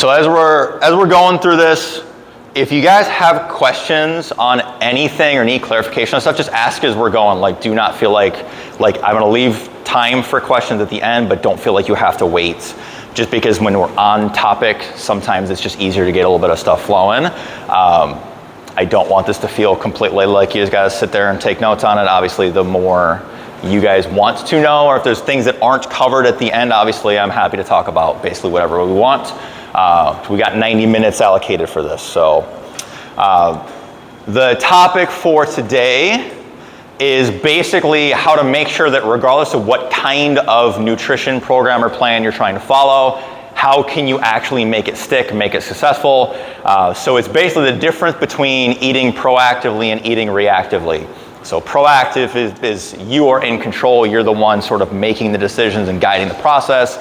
So as we're going through this, if you guys have questions on anything or need clarification on stuff, just ask as we're going. Like, do not feel like I'm gonna leave time for questions at the end, but don't feel like you have to wait. Just because when we're on topic, sometimes it's just easier to get a little bit of stuff flowing. I don't want this to feel completely like you guys sit there and take notes on it. Obviously, the more you guys want to know, or if there's things that aren't covered at the end, obviously I'm happy to talk about basically whatever we want. We got 90 minutes allocated for this. So the topic for today is basically how to make sure that regardless of what kind of nutrition program or plan you're trying to follow, how can you actually make it stick, make it successful? So it's basically the difference between eating proactively and eating reactively. So proactive is you are in control, you're the one sort of making the decisions and guiding the process.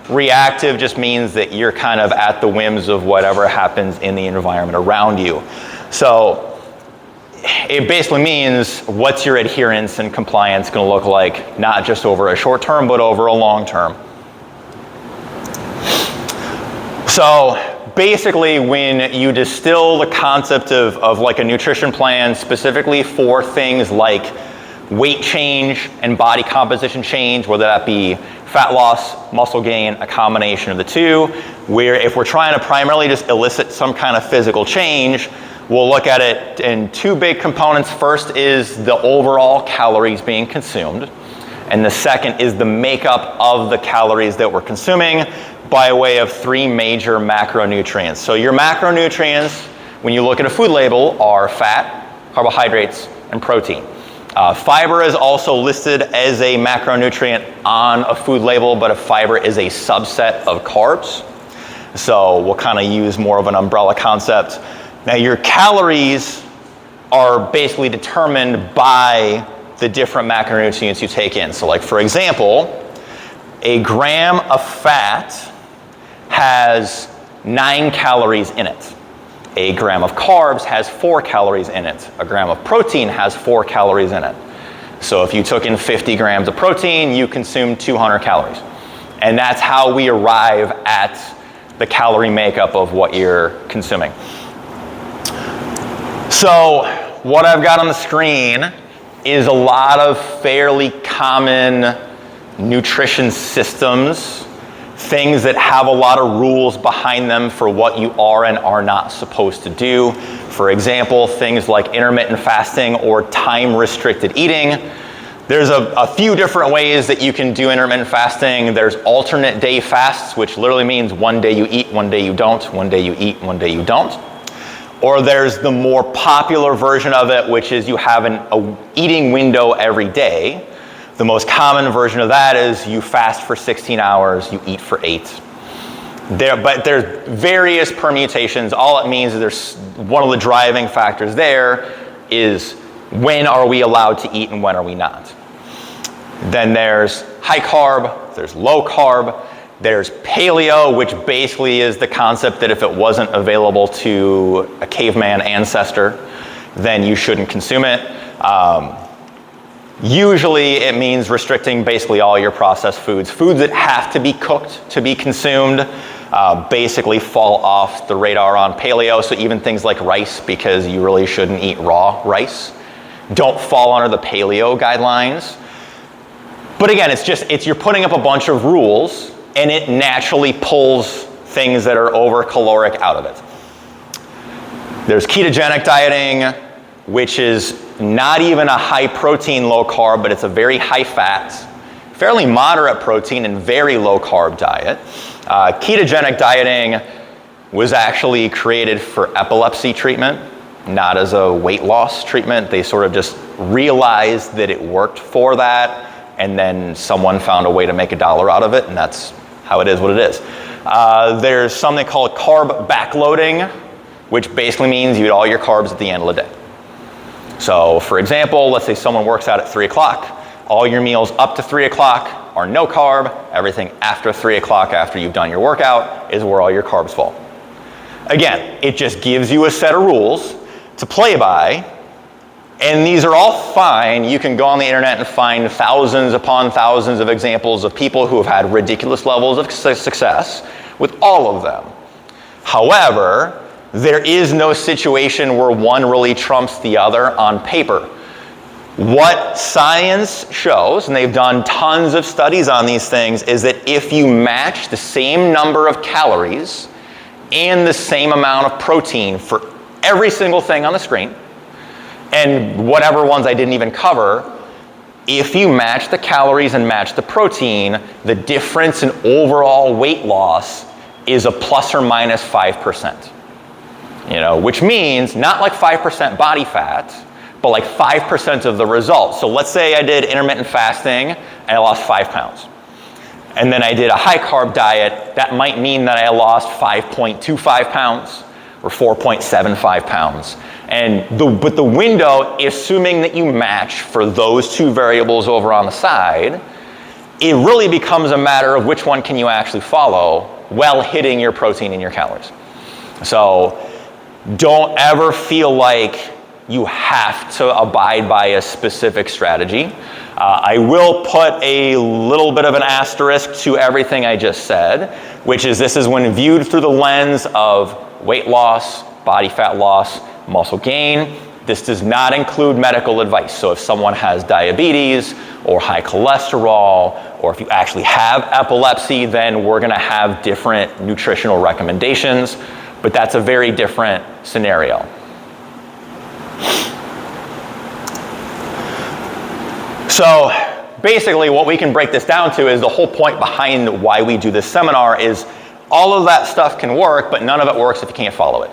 Reactive just means that you're kind of at the whims of whatever happens in the environment around you. So it basically means what's your adherence and compliance going to look like, not just over a short term, but over a long term. So basically when you distill the concept of like a nutrition plan specifically for things like weight change and body composition change, whether that be fat loss, muscle gain, a combination of the two, where if we're trying to primarily just elicit some kind of physical change, we'll look at it in two big components. First is the overall calories being consumed, and the second is the makeup of the calories that we're consuming by way of three major macronutrients. So your macronutrients, when you look at a food label, are fat, carbohydrates, and protein. Fiber is also listed as a macronutrient on a food label, but a fiber is a subset of carbs. So we'll kind of use more of an umbrella concept. Now your calories are basically determined by the different macronutrients you take in. So like for example, a gram of fat has 9 calories in it. A gram of carbs has 4 calories in it. A gram of protein has 4 calories in it. So if you took in 50 grams of protein, you consumed 200 calories. And that's how we arrive at the calorie makeup of what you're consuming. So what I've got on the screen is a lot of fairly common nutrition systems, things that have a lot of rules behind them for what you are and are not supposed to do. For example, things like intermittent fasting or time-restricted eating. There's a few different ways that you can do intermittent fasting. There's alternate day fasts, which literally means one day you eat, one day you don't, one day you eat, one day you don't. Or there's the more popular version of it, which is you have an eating window every day. The most common version of that is you fast for 16 hours, you eat for 8. But there's various permutations. All it means is there's one of the driving factors there is when are we allowed to eat and when are we not. Then there's high carb, there's low carb, there's paleo, which basically is the concept that if it wasn't available to a caveman ancestor, then you shouldn't consume it. Usually it means restricting basically all your processed foods. Foods that have to be cooked to be consumed basically fall off the radar on paleo. So even things like rice, because you really shouldn't eat raw rice, don't fall under the paleo guidelines. But again, it's you're putting up a bunch of rules and it naturally pulls things that are over caloric out of it. There's ketogenic dieting, which is not even a high protein, low carb, but it's a very high fat, fairly moderate protein and very low carb diet. Ketogenic dieting was actually created for epilepsy treatment, not as a weight loss treatment. They sort of just realized that it worked for that, and then someone found a way to make $1 out of it, and that's how it is what it is. There's something called carb backloading, which basically means you eat all your carbs at the end of the day. So for example, let's say someone works out at 3 o'clock. All your meals up to 3 o'clock are no carb. Everything after 3 o'clock, after you've done your workout, is where all your carbs fall. Again, it just gives you a set of rules to play by, and these are all fine. You can go on the internet and find thousands upon thousands of examples of people who have had ridiculous levels of success with all of them. However, there is no situation where one really trumps the other on paper. What science shows, and they've done tons of studies on these things, is that if you match the same number of calories and the same amount of protein for every single thing on the screen, and whatever ones I didn't even cover, if you match the calories and match the protein, the difference in overall weight loss is a plus or minus 5%. Which means not like 5% body fat, but like 5% of the results. So let's say I did intermittent fasting and I lost 5 pounds. And then I did a high carb diet. That might mean that I lost 5.25 pounds or 4.75 pounds. But the window, assuming that you match for those two variables over on the side, it really becomes a matter of which one can you actually follow while hitting your protein and your calories. So don't ever feel like you have to abide by a specific strategy. I will put a little bit of an asterisk to everything I just said, which is this is when viewed through the lens of weight loss, body fat loss, muscle gain. This does not include medical advice. So if someone has diabetes or high cholesterol, or if you actually have epilepsy, then we're gonna have different nutritional recommendations, but that's a very different scenario. So basically what we can break this down to is the whole point behind why we do this seminar is all of that stuff can work, but none of it works if you can't follow it.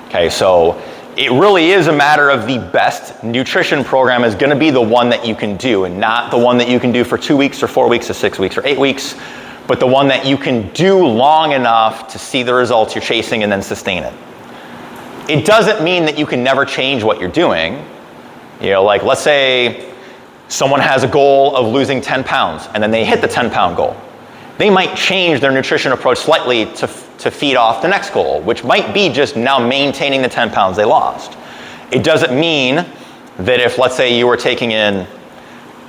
Okay, so it really is a matter of the best nutrition program is gonna be the one that you can do, and not the one that you can do for 2 weeks or 4 weeks or 6 weeks or 8 weeks, but the one that you can do long enough to see the results you're chasing and then sustain it. It doesn't mean that you can never change what you're doing. Like let's say someone has a goal of losing 10 pounds and then they hit the 10-pound goal. They might change their nutrition approach slightly to feed off the next goal, which might be just now maintaining the 10 pounds they lost. It doesn't mean that if, let's say, you were taking in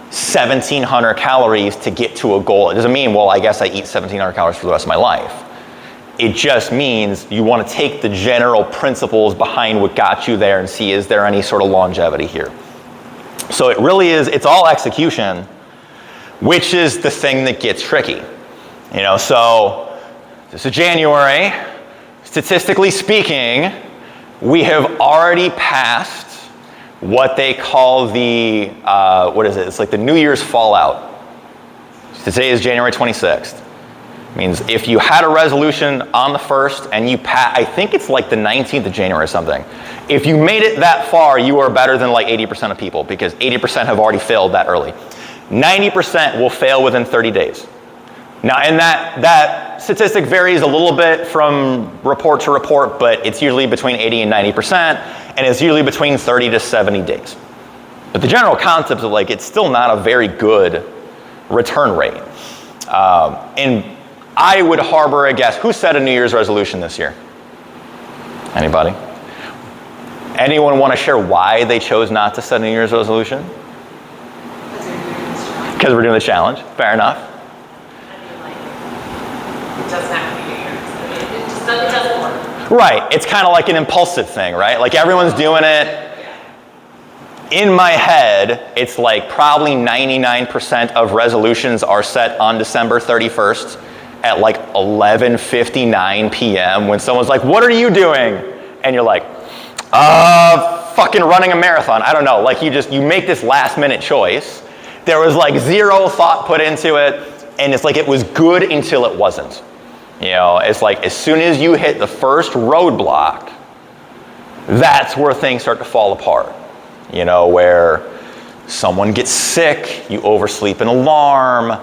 1,700 calories to get to a goal, it doesn't mean, well, I guess I eat 1,700 calories for the rest of my life. It just means you want to take the general principles behind what got you there and see, is there any sort of longevity here? So it really is, it's all execution, which is the thing that gets tricky. So this is January. Statistically speaking, we have already passed what they call the, It's like the New Year's fallout. Today is January 26th. It means if you had a resolution on the 1st and you I think it's like the 19th of January or something. If you made it that far, you are better than like 80% of people, because 80% have already failed that early. 90% will fail within 30 days. Now, and that statistic varies a little bit from report to report, but it's usually between 80 and 90%, and it's usually between 30 to 70 days. But the general concept of like, it's still not a very good return rate. And I would harbor a guess. Who set a New Year's resolution this year? Anybody? Anyone want to share why they chose not to set a New Year's resolution? Because we're doing the challenge. Fair enough. It doesn't have to be New Year's. It doesn't work. Right. It's kind of like an impulsive thing, right? Like everyone's doing it. In my head, it's like probably 99% of resolutions are set on December 31st at like 11:59 p.m. when someone's like, what are you doing? And you're like, fucking running a marathon. I don't know. Like you make this last minute choice. There was like zero thought put into it. And it's like it was good until it wasn't. It's like as soon as you hit the first roadblock, that's where things start to fall apart. Where someone gets sick, you oversleep an alarm,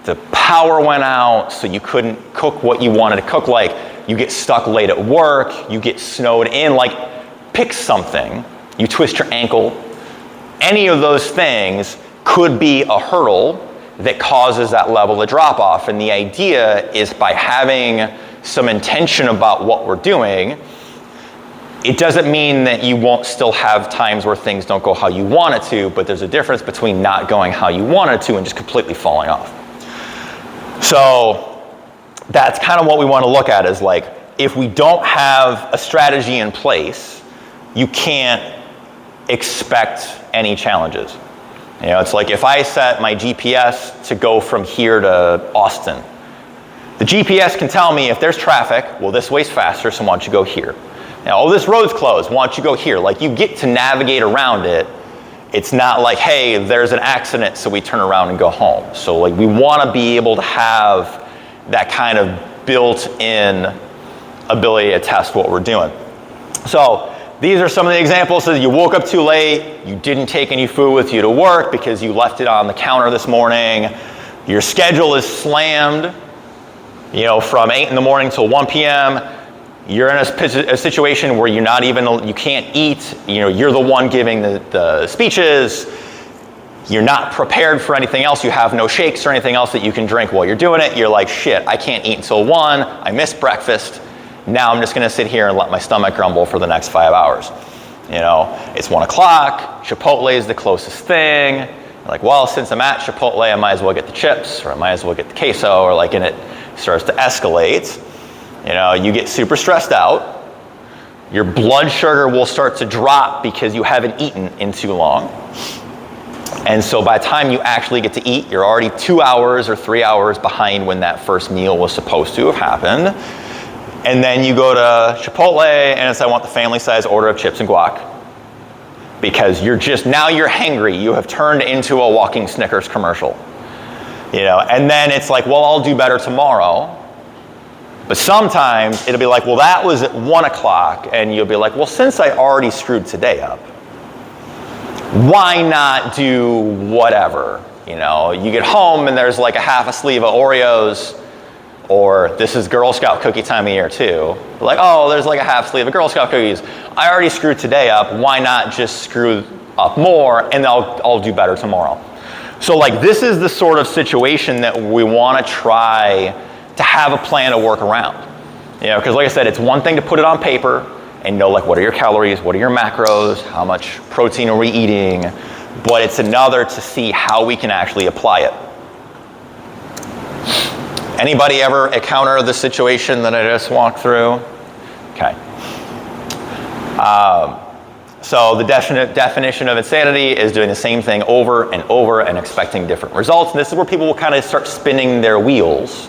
the power went out, so you couldn't cook what you wanted to cook. Like you get stuck late at work, you get snowed in, like pick something, you twist your ankle. Any of those things could be a hurdle that causes that level of drop off. And the idea is by having some intention about what we're doing, it doesn't mean that you won't still have times where things don't go how you want it to, but there's a difference between not going how you want it to and just completely falling off. So that's kind of what we want to look at, is like if we don't have a strategy in place, you can't expect any challenges. You know, it's like if I set my GPS to go from here to Austin, the GPS can tell me if there's traffic, well, this way's faster, so why don't you go here? Now, oh, this road's closed, why don't you go here? Like, you get to navigate around it. It's not like, hey, there's an accident, so we turn around and go home. So, like, we want to be able to have that kind of built-in ability to test what we're doing. So, these are some of the examples. So you woke up too late, you didn't take any food with you to work because you left it on the counter this morning. Your schedule is slammed, you know, from 8 in the morning till 1 p.m. You're in a situation where you can't eat, you know, you're the one giving the speeches. You're not prepared for anything else. You have no shakes or anything else that you can drink while you're doing it. You're like, shit, I can't eat until 1. I missed breakfast. Now I'm just going to sit here and let my stomach grumble for the next 5 hours. You know, it's 1 o'clock. Chipotle is the closest thing. You're like, well, since I'm at Chipotle, I might as well get the chips, or I might as well get the queso, or like, and it starts to escalate. You know, you get super stressed out. Your blood sugar will start to drop because you haven't eaten in too long. And so by the time you actually get to eat, you're already 2 hours or 3 hours behind when that first meal was supposed to have happened. And then you go to Chipotle and it's, I want the family size order of chips and guac. Because now you're hangry. You have turned into a walking Snickers commercial. You know, and then it's like, well, I'll do better tomorrow. But sometimes it'll be like, well, that was at 1 o'clock. And you'll be like, well, since I already screwed today up, why not do whatever? You know, you get home and there's like a half a sleeve of Oreos. Or this is Girl Scout cookie time of year too. Like, oh, there's like a half sleeve of Girl Scout cookies. I already screwed today up. Why not just screw up more and I'll do better tomorrow? So like, this is the sort of situation that we want to try to have a plan to work around. You know, because like I said, it's one thing to put it on paper and know like, what are your calories? What are your macros? How much protein are we eating? But it's another to see how we can actually apply it. Anybody ever encounter the situation that I just walked through? Okay. So the definition of insanity is doing the same thing over and over and expecting different results. And this is where people will kind of start spinning their wheels.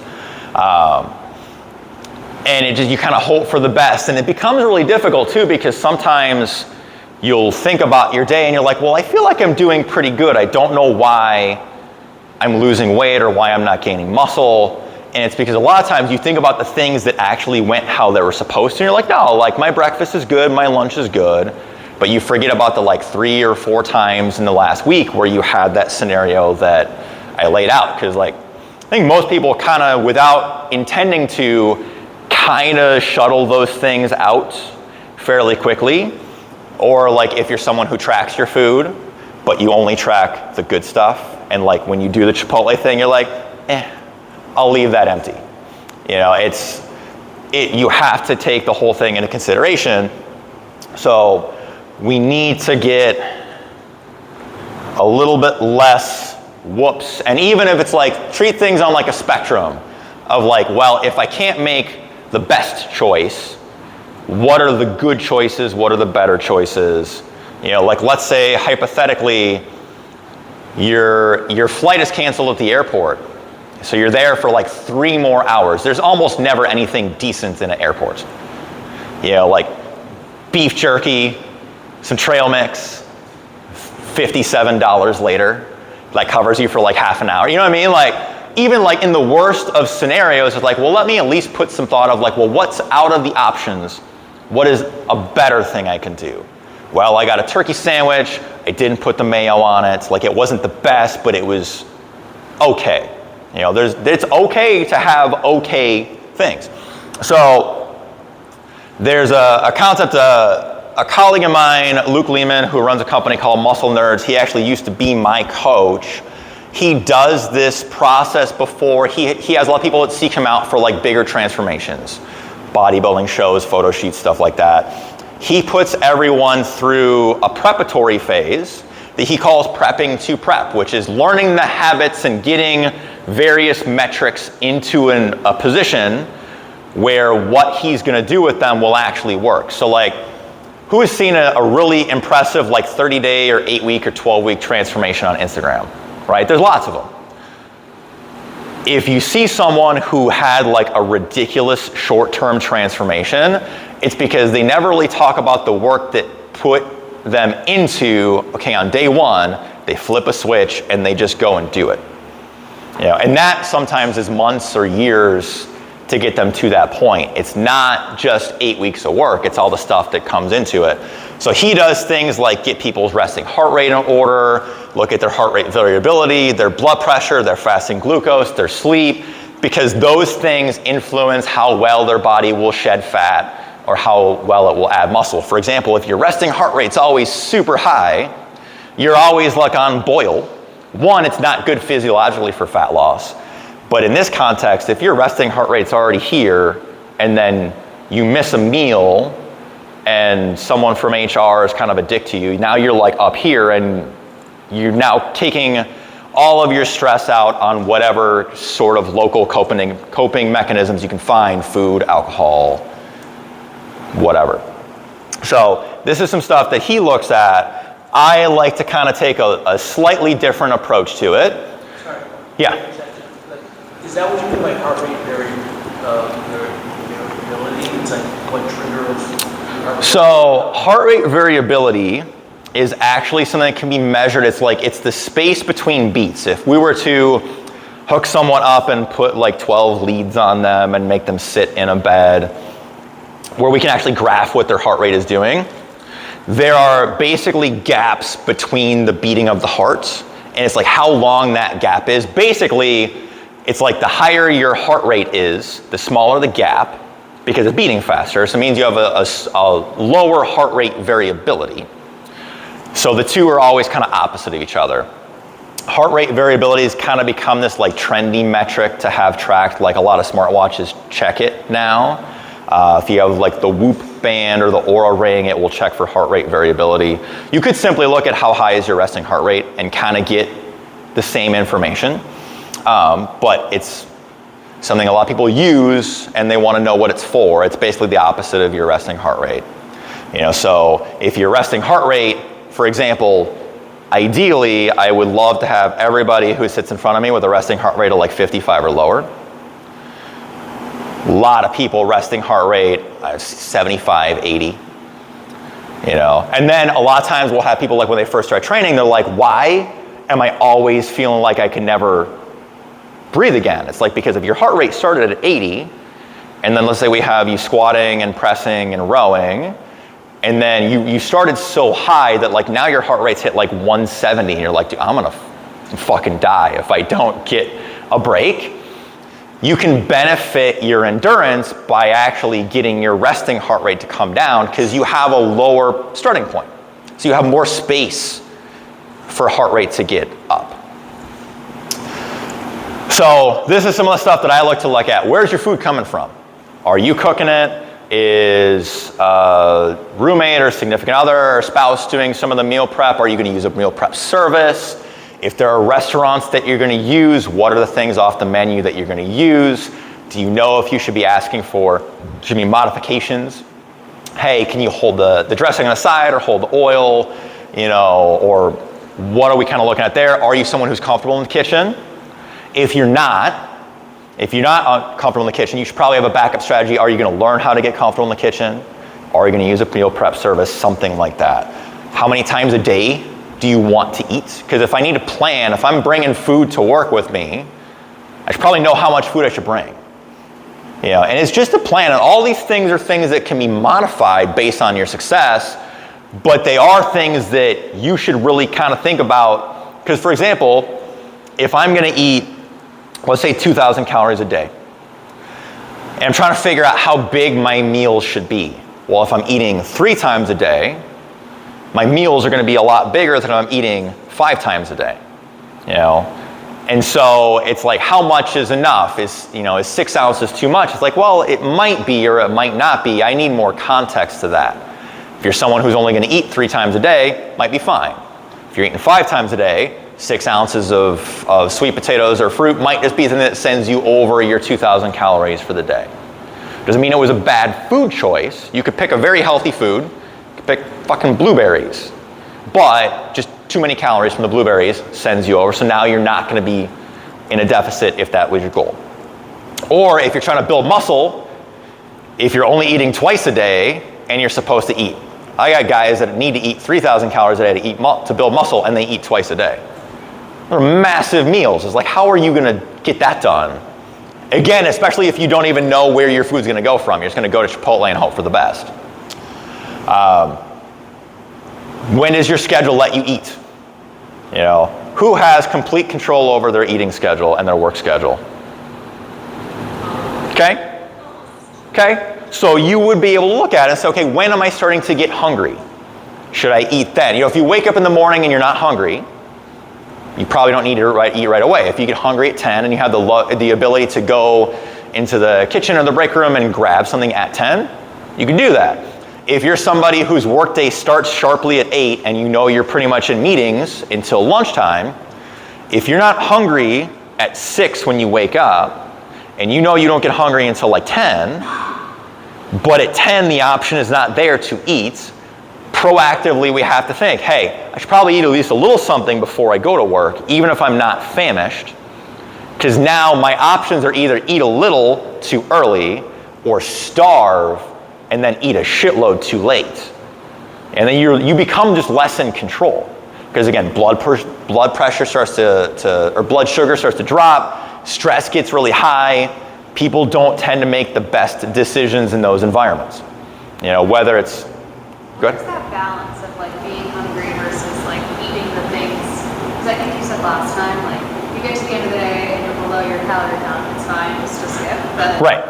And you kind of hope for the best. And it becomes really difficult too, because sometimes you'll think about your day and you're like, well, I feel like I'm doing pretty good. I don't know why I'm losing weight or why I'm not gaining muscle. And it's because a lot of times you think about the things that actually went how they were supposed to, and you're like, no, like my breakfast is good, my lunch is good, but you forget about the like 3 or 4 times in the last week where you had that scenario that I laid out. Because like, I think most people kind of, without intending to, kind of shuttle those things out fairly quickly. Or like if you're someone who tracks your food, but you only track the good stuff, and like when you do the Chipotle thing, you're like, I'll leave that empty. You know, you have to take the whole thing into consideration. So we need to get a little bit less whoops. And even if it's like, treat things on like a spectrum of like, well, if I can't make the best choice, what are the good choices? What are the better choices? You know, like let's say hypothetically, your flight is canceled at the airport. So you're there for like 3 more hours. There's almost never anything decent in an airport. You know, like beef jerky, some trail mix, $57 later, like covers you for like half an hour. You know what I mean? Like, even like in the worst of scenarios, it's like, well, let me at least put some thought of like, well, what's out of the options? What is a better thing I can do? Well, I got a turkey sandwich. I didn't put the mayo on it. Like, it wasn't the best, but it was okay. You know, it's okay to have okay things. So there's a concept, a colleague of mine, Luke Lehman, who runs a company called Muscle Nerds. He actually used to be my coach. He does this process before. He has a lot of people that seek him out for like bigger transformations, bodybuilding shows, photo sheets, stuff like that. He puts everyone through a preparatory phase that he calls prepping to prep, which is learning the habits and getting various metrics into a position where what he's gonna do with them will actually work. So like, who has seen a really impressive like 30-day or 8-week or 12-week transformation on Instagram, right? There's lots of them. If you see someone who had like a ridiculous short-term transformation, it's because they never really talk about the work that put them into, okay, on day one, they flip a switch and they just go and do it. You know, and that sometimes is months or years to get them to that point. It's not just 8 weeks of work, it's all the stuff that comes into it. So he does things like get people's resting heart rate in order, look at their heart rate variability, their blood pressure, their fasting glucose, their sleep, because those things influence how well their body will shed fat or how well it will add muscle. For example, if your resting heart rate's always super high, you're always like on boil. One, it's not good physiologically for fat loss. But in this context, if your resting heart rate's already here and then you miss a meal and someone from HR is kind of a dick to you, now you're like up here and you're now taking all of your stress out on whatever sort of local coping mechanisms you can find, food, alcohol, whatever. So this is some stuff that he looks at. I like to kind of take a slightly different approach to it. Sorry. Yeah. Is that what you mean by heart rate variability? It's like what triggers heart rate? So heart rate variability is actually something that can be measured. It's the space between beats. If we were to hook someone up and put like 12 leads on them and make them sit in a bed where we can actually graph what their heart rate is doing, there are basically gaps between the beating of the heart, and it's like how long that gap is. Basically, it's like the higher your heart rate is, the smaller the gap, because it's beating faster. So it means you have a lower heart rate variability. So the two are always kind of opposite of each other. Heart rate variability has kind of become this like trendy metric to have tracked. Like a lot of smartwatches check it now. If you have like the Whoop band or the Oura ring, it will check for heart rate variability. You could simply look at how high is your resting heart rate and kind of get the same information. But it's something a lot of people use and they want to know what it's for. It's basically the opposite of your resting heart rate. You know, so if your resting heart rate, for example, ideally, I would love to have everybody who sits in front of me with a resting heart rate of like 55 or lower. A lot of people resting heart rate 75, 80. You know, and then a lot of times we'll have people like when they first start training, they're like, why am I always feeling like I can never breathe again? It's like because if your heart rate started at 80, and then let's say we have you squatting and pressing and rowing, and then you started so high that like now your heart rate's hit like 170, and you're like, dude, I'm gonna fucking die if I don't get a break. You can benefit your endurance by actually getting your resting heart rate to come down because you have a lower starting point. So you have more space for heart rate to get up. So this is some of the stuff that I like to look at. Where's your food coming from? Are you cooking it? Is a roommate or significant other or spouse doing some of the meal prep? Are you gonna use a meal prep service? If there are restaurants that you're gonna use, what are the things off the menu that you're gonna use? Do you know if you should be asking for, should be modifications? Hey, can you hold the dressing on the side or hold the oil? You know, or what are we kind of looking at there? Are you someone who's comfortable in the kitchen? If you're not comfortable in the kitchen, you should probably have a backup strategy. Are you gonna learn how to get comfortable in the kitchen? Are you gonna use a meal prep service, something like that? How many times a day do you want to eat? Because if I need to plan, if I'm bringing food to work with me, I should probably know how much food I should bring. You know, and it's just a plan, and all these things are things that can be modified based on your success, but they are things that you should really kind of think about. Because for example, if I'm gonna eat, let's say 2,000 calories a day, and I'm trying to figure out how big my meals should be. Well, if I'm eating 3 times a day, my meals are gonna be a lot bigger than if I'm eating 5 times a day, you know? And so it's like, how much is enough? Is 6 ounces too much? It's like, well, it might be or it might not be. I need more context to that. If you're someone who's only gonna eat 3 times a day, might be fine. If you're eating 5 times a day, 6 ounces of sweet potatoes or fruit might just be something that sends you over your 2,000 calories for the day. Doesn't mean it was a bad food choice. You could pick a very healthy food. You could pick fucking blueberries. But just too many calories from the blueberries sends you over. So now you're not going to be in a deficit if that was your goal. Or if you're trying to build muscle, if you're only eating twice a day and you're supposed to eat. I got guys that need to eat 3,000 calories a day to build muscle, and they eat twice a day. They're massive meals. It's like, how are you going to get that done? Again, especially if you don't even know where your food's going to go from. You're just going to go to Chipotle and hope for the best. When does your schedule let you eat? You know, who has complete control over their eating schedule and their work schedule? Okay? Okay? So you would be able to look at it and say, okay, when am I starting to get hungry? Should I eat then? You know, if you wake up in the morning and you're not hungry, you probably don't need to eat right away. If you get hungry at 10 and you have the ability to go into the kitchen or the break room and grab something at 10, you can do that. If you're somebody whose workday starts sharply at 8 and you know you're pretty much in meetings until lunchtime, if you're not hungry at 6 when you wake up, and you know you don't get hungry until like 10, but at 10 the option is not there to eat, proactively we have to think, hey, I should probably eat at least a little something before I go to work, even if I'm not famished, because now my options are either eat a little too early or starve and then eat a shitload too late. And then you become just less in control. Because again, blood pressure starts or blood sugar starts to drop, stress gets really high, people don't tend to make the best decisions in those environments. You know, whether it's, good. What's that balance of like being hungry versus like eating the things? Because I think you said last time, like you get to the end of the day and you're below your calorie count, it's fine, just skip. But right.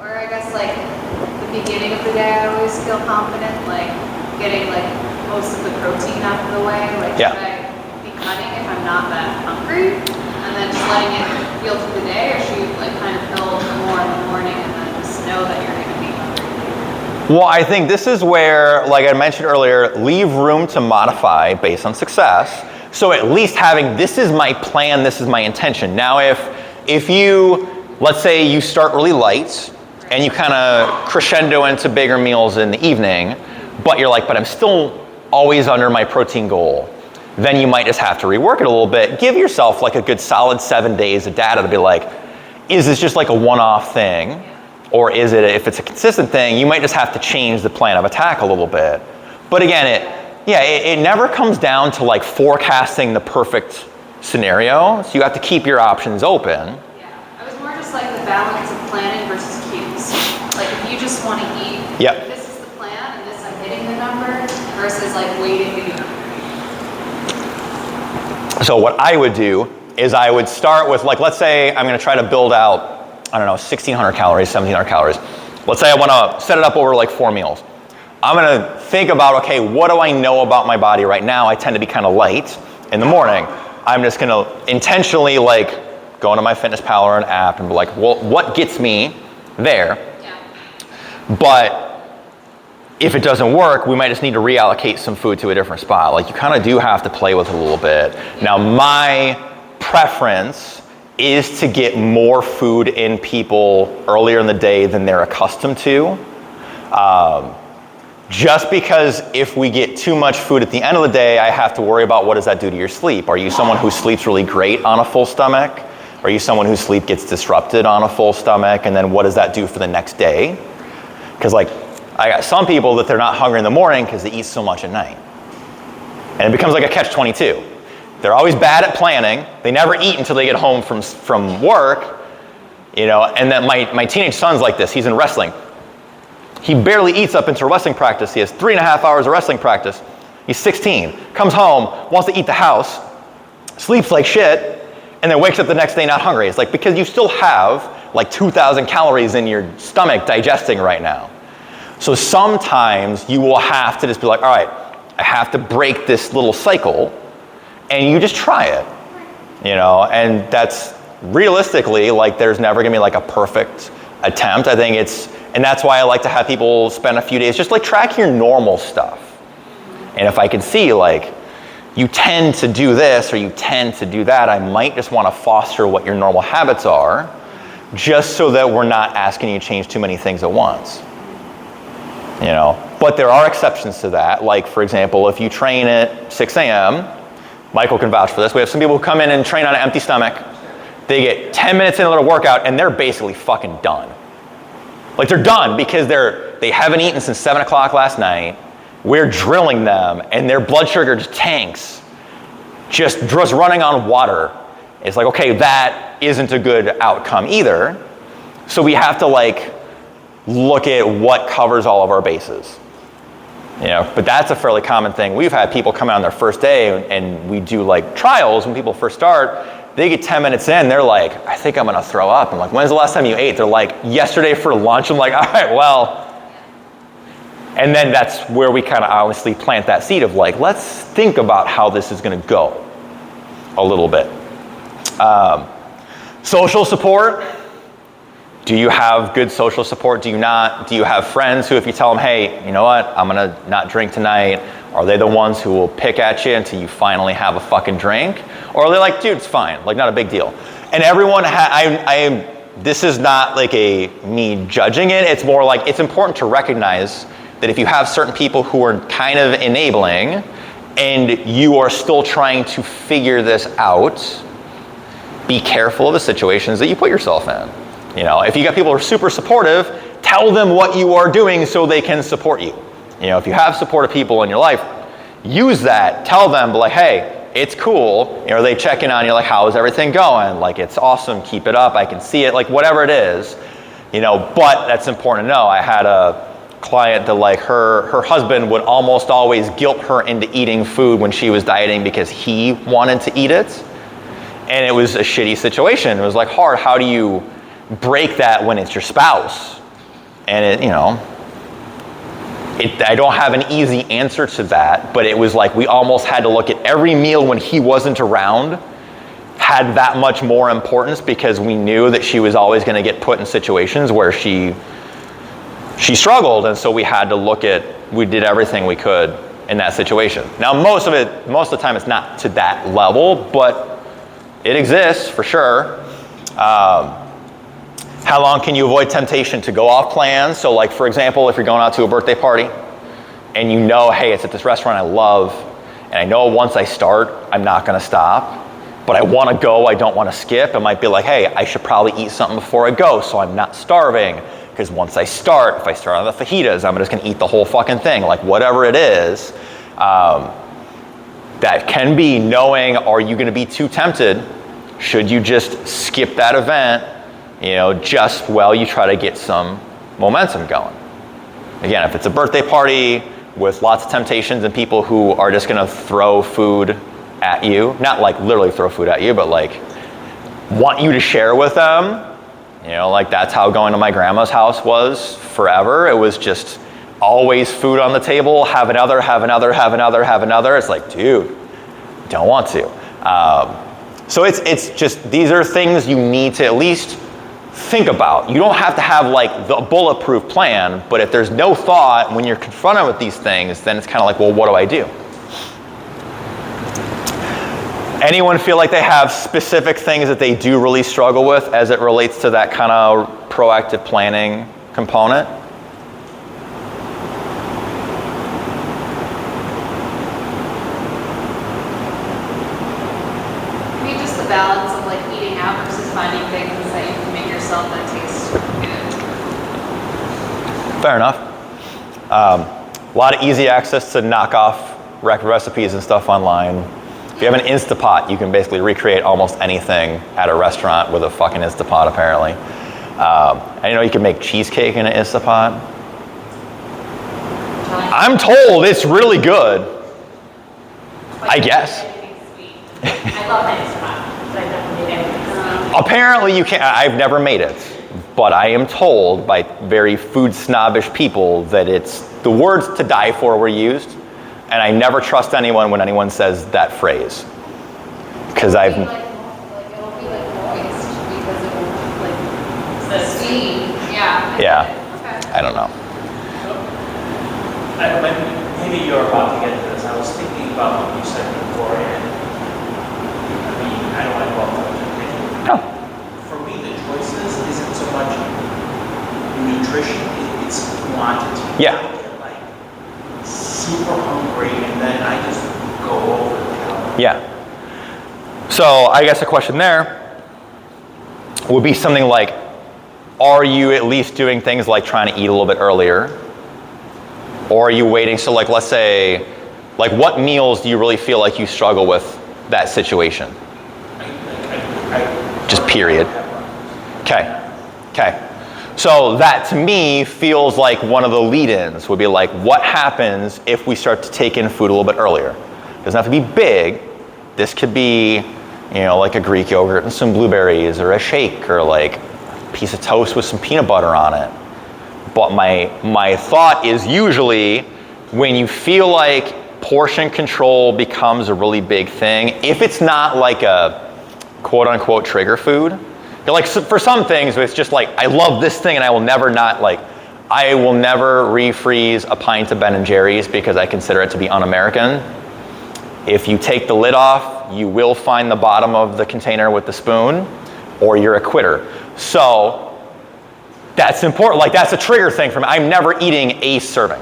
Or I guess like the beginning of the day, I always feel confident, like getting like most of the protein out of the way. Like should I be cutting if I'm not that hungry, and then just letting it feel through the day, or should you like kind of build more in the morning and then just know that you're going to be hungry? Well, I think this is where, like I mentioned earlier, leave room to modify based on success. So at least having, this is my plan, this is my intention. Now if you, let's say you start really light and you kind of crescendo into bigger meals in the evening, but you're like, but I'm still always under my protein goal, then you might just have to rework it a little bit. Give yourself like a good solid 7 days of data to be like, is this just like a one-off thing? Or is it, if it's a consistent thing, you might just have to change the plan of attack a little bit. But again, it never comes down to like forecasting the perfect scenario. So you have to keep your options open. Yeah, I was more just like the balance of planning versus cues. Like if you just want to eat, this is the plan and this I'm hitting the number, versus like waiting to be hungry. So what I would do is I would start with like, let's say I'm going to try to build out, I don't know, 1,600 calories, 1,700 calories. Let's say I want to set it up over like 4 meals. I'm going to think about, okay, what do I know about my body right now? I tend to be kind of light in the morning. I'm just going to intentionally like go into my Fitness Pal or an app and be like, well, what gets me there? Yeah. But if it doesn't work, we might just need to reallocate some food to a different spot. Like you kind of do have to play with it a little bit. Now my preference is to get more food in people earlier in the day than they're accustomed to. Just because if we get too much food at the end of the day, I have to worry about what does that do to your sleep. Are you someone who sleeps really great on a full stomach? Are you someone whose sleep gets disrupted on a full stomach? And then what does that do for the next day? Because like, I got some people that they're not hungry in the morning because they eat so much at night. And it becomes like a catch-22. They're always bad at planning. They never eat until they get home from work, you know, and then my teenage son's like this. He's in wrestling. He barely eats up into wrestling practice. He has 3.5 hours of wrestling practice. He's 16, comes home, wants to eat the house, sleeps like shit, and then wakes up the next day not hungry. It's like, because you still have like 2,000 calories in your stomach digesting right now. So sometimes you will have to just be like, all right, I have to break this little cycle, and you just try it, you know, and that's realistically, like there's never gonna be like a perfect attempt. I think and that's why I like to have people spend a few days just like track your normal stuff. And if I can see like, you tend to do this or you tend to do that, I might just wanna foster what your normal habits are, just so that we're not asking you to change too many things at once. You know, but there are exceptions to that. Like, for example, if you train at 6 a.m., Michael can vouch for this. We have some people who come in and train on an empty stomach. They get 10 minutes into their workout and they're basically fucking done. Like, they're done because they haven't eaten since 7 o'clock last night. We're drilling them and their blood sugar just tanks, just running on water. It's like, okay, that isn't a good outcome either. So we have to like look at what covers all of our bases. You know, but that's a fairly common thing. We've had people come out on their first day and we do like trials when people first start. They get 10 minutes in, they're like, I think I'm gonna throw up. I'm like, when's the last time you ate? They're like, yesterday for lunch. I'm like, all right, well. And then that's where we kind of honestly plant that seed of like, let's think about how this is gonna go a little bit. Social support. Do you have good social support? Do you not? Do you have friends who, if you tell them, hey, you know what, I'm gonna not drink tonight, are they the ones who will pick at you until you finally have a fucking drink? Or are they like, dude, it's fine, like not a big deal? And everyone, this is not like me judging it, it's more like it's important to recognize that if you have certain people who are kind of enabling and you are still trying to figure this out, be careful of the situations that you put yourself in. You know, if you got people who are super supportive, tell them what you are doing so they can support you. You know, if you have supportive people in your life, use that, tell them, but like, hey, it's cool. You know, they check in on you like, how is everything going? Like, it's awesome, keep it up, I can see it, like whatever it is. You know, but that's important to know. I had a client that like her husband would almost always guilt her into eating food when she was dieting because he wanted to eat it. And it was a shitty situation. It was like hard. How do you break that when it's your spouse? And it, you know, I don't have an easy answer to that, but it was like we almost had to look at every meal when he wasn't around had that much more importance because we knew that she was always going to get put in situations where she struggled, and so we had to look at, we did everything we could in that situation. Now most of the time it's not to that level, but it exists for sure. How long can you avoid temptation to go off plan? So like, for example, if you're going out to a birthday party and you know, hey, it's at this restaurant I love, and I know once I start, I'm not gonna stop, but I wanna go, I don't wanna skip. It might be like, hey, I should probably eat something before I go so I'm not starving, because once I start, if I start on the fajitas, I'm just gonna eat the whole fucking thing, like whatever it is. That can be knowing, are you gonna be too tempted? Should you just skip that event? You know, just while you try to get some momentum going. Again, if it's a birthday party with lots of temptations and people who are just gonna throw food at you, not like literally throw food at you, but like want you to share with them, you know, like that's how going to my grandma's house was forever. It was just always food on the table, have another, have another, have another, have another. It's like, dude, don't want to. So it's just, these are things you need to at least think about. You don't have to have like the bulletproof plan, but if there's no thought when you're confronted with these things, then it's kind of like, well, what do I do? Anyone feel like they have specific things that they do really struggle with as it relates to that kind of proactive planning component? Maybe just the balance of like eating out versus finding things that you can make yourself that taste good. Fair enough. A lot of easy access to knockoff recipes and stuff online. If you have an Instapot, you can basically recreate almost anything at a restaurant with a fucking Instapot, apparently. And you know you can make cheesecake in an Instapot. I'm told it's really good. I guess. I love that Instapot, but I've never made anything. Apparently you can't. I've never made it, but I am told by very food snobbish people that it's the words to die for were used. And I never trust anyone when anyone says that phrase. Because I've... It'll be like moist because it will like the steam. Yeah. Yeah. Okay. I don't know. Maybe you're about to get into this. I was thinking about what you said before, and I mean, I don't like bulletproof. No. For me, the choices isn't nutrition, it's quantity. Yeah. I get like super hungry and then I just go over the calories. Yeah. So I guess a question there would be something like, are you at least doing things like trying to eat a little bit earlier? Or are you waiting? So like, let's say, like what meals do you really feel like you struggle with that situation? Just period. Okay. So that to me feels like one of the lead-ins would be like, what happens if we start to take in food a little bit earlier? It doesn't have to be big. This could be, like a Greek yogurt and some blueberries, or a shake, or like a piece of toast with some peanut butter on it. But my thought is usually when you feel like portion control becomes a really big thing, if it's not like a quote unquote trigger food, like for some things it's just like, I love this thing and I will never refreeze a pint of Ben & Jerry's because I consider it to be un-American. If you take the lid off, you will find the bottom of the container with the spoon, or you're a quitter. So that's important. Like that's a trigger thing for me. I'm never eating a serving,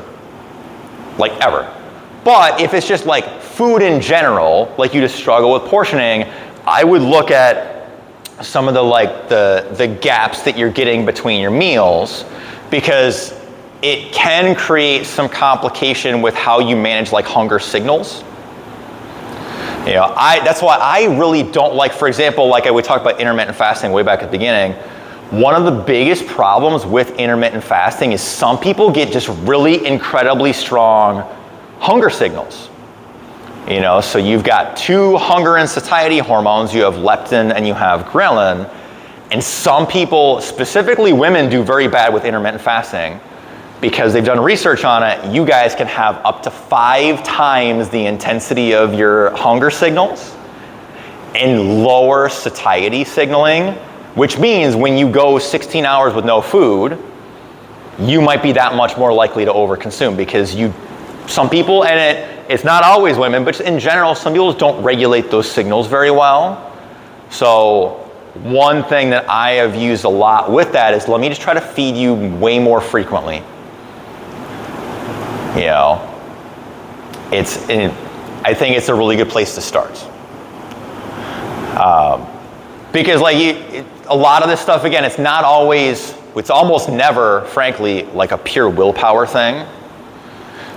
like ever. But if it's just like food in general, like you just struggle with portioning, I would look at some of the gaps that you're getting between your meals, because it can create some complication with how you manage like hunger signals. That's why I really don't like, for example, like we talked about intermittent fasting way back at the beginning. One of the biggest problems with intermittent fasting is some people get just really incredibly strong hunger signals. So you've got two hunger and satiety hormones. You have leptin and you have ghrelin. And some people, specifically women, do very bad with intermittent fasting because they've done research on it. You guys can have up to 5 times the intensity of your hunger signals and lower satiety signaling, which means when you go 16 hours with no food, you might be that much more likely to overconsume because some people, and it's not always women, but in general, some people don't regulate those signals very well. So one thing that I have used a lot with that is, let me just try to feed you way more frequently. I think it's a really good place to start. Because a lot of this stuff, again, it's almost never, frankly, like a pure willpower thing.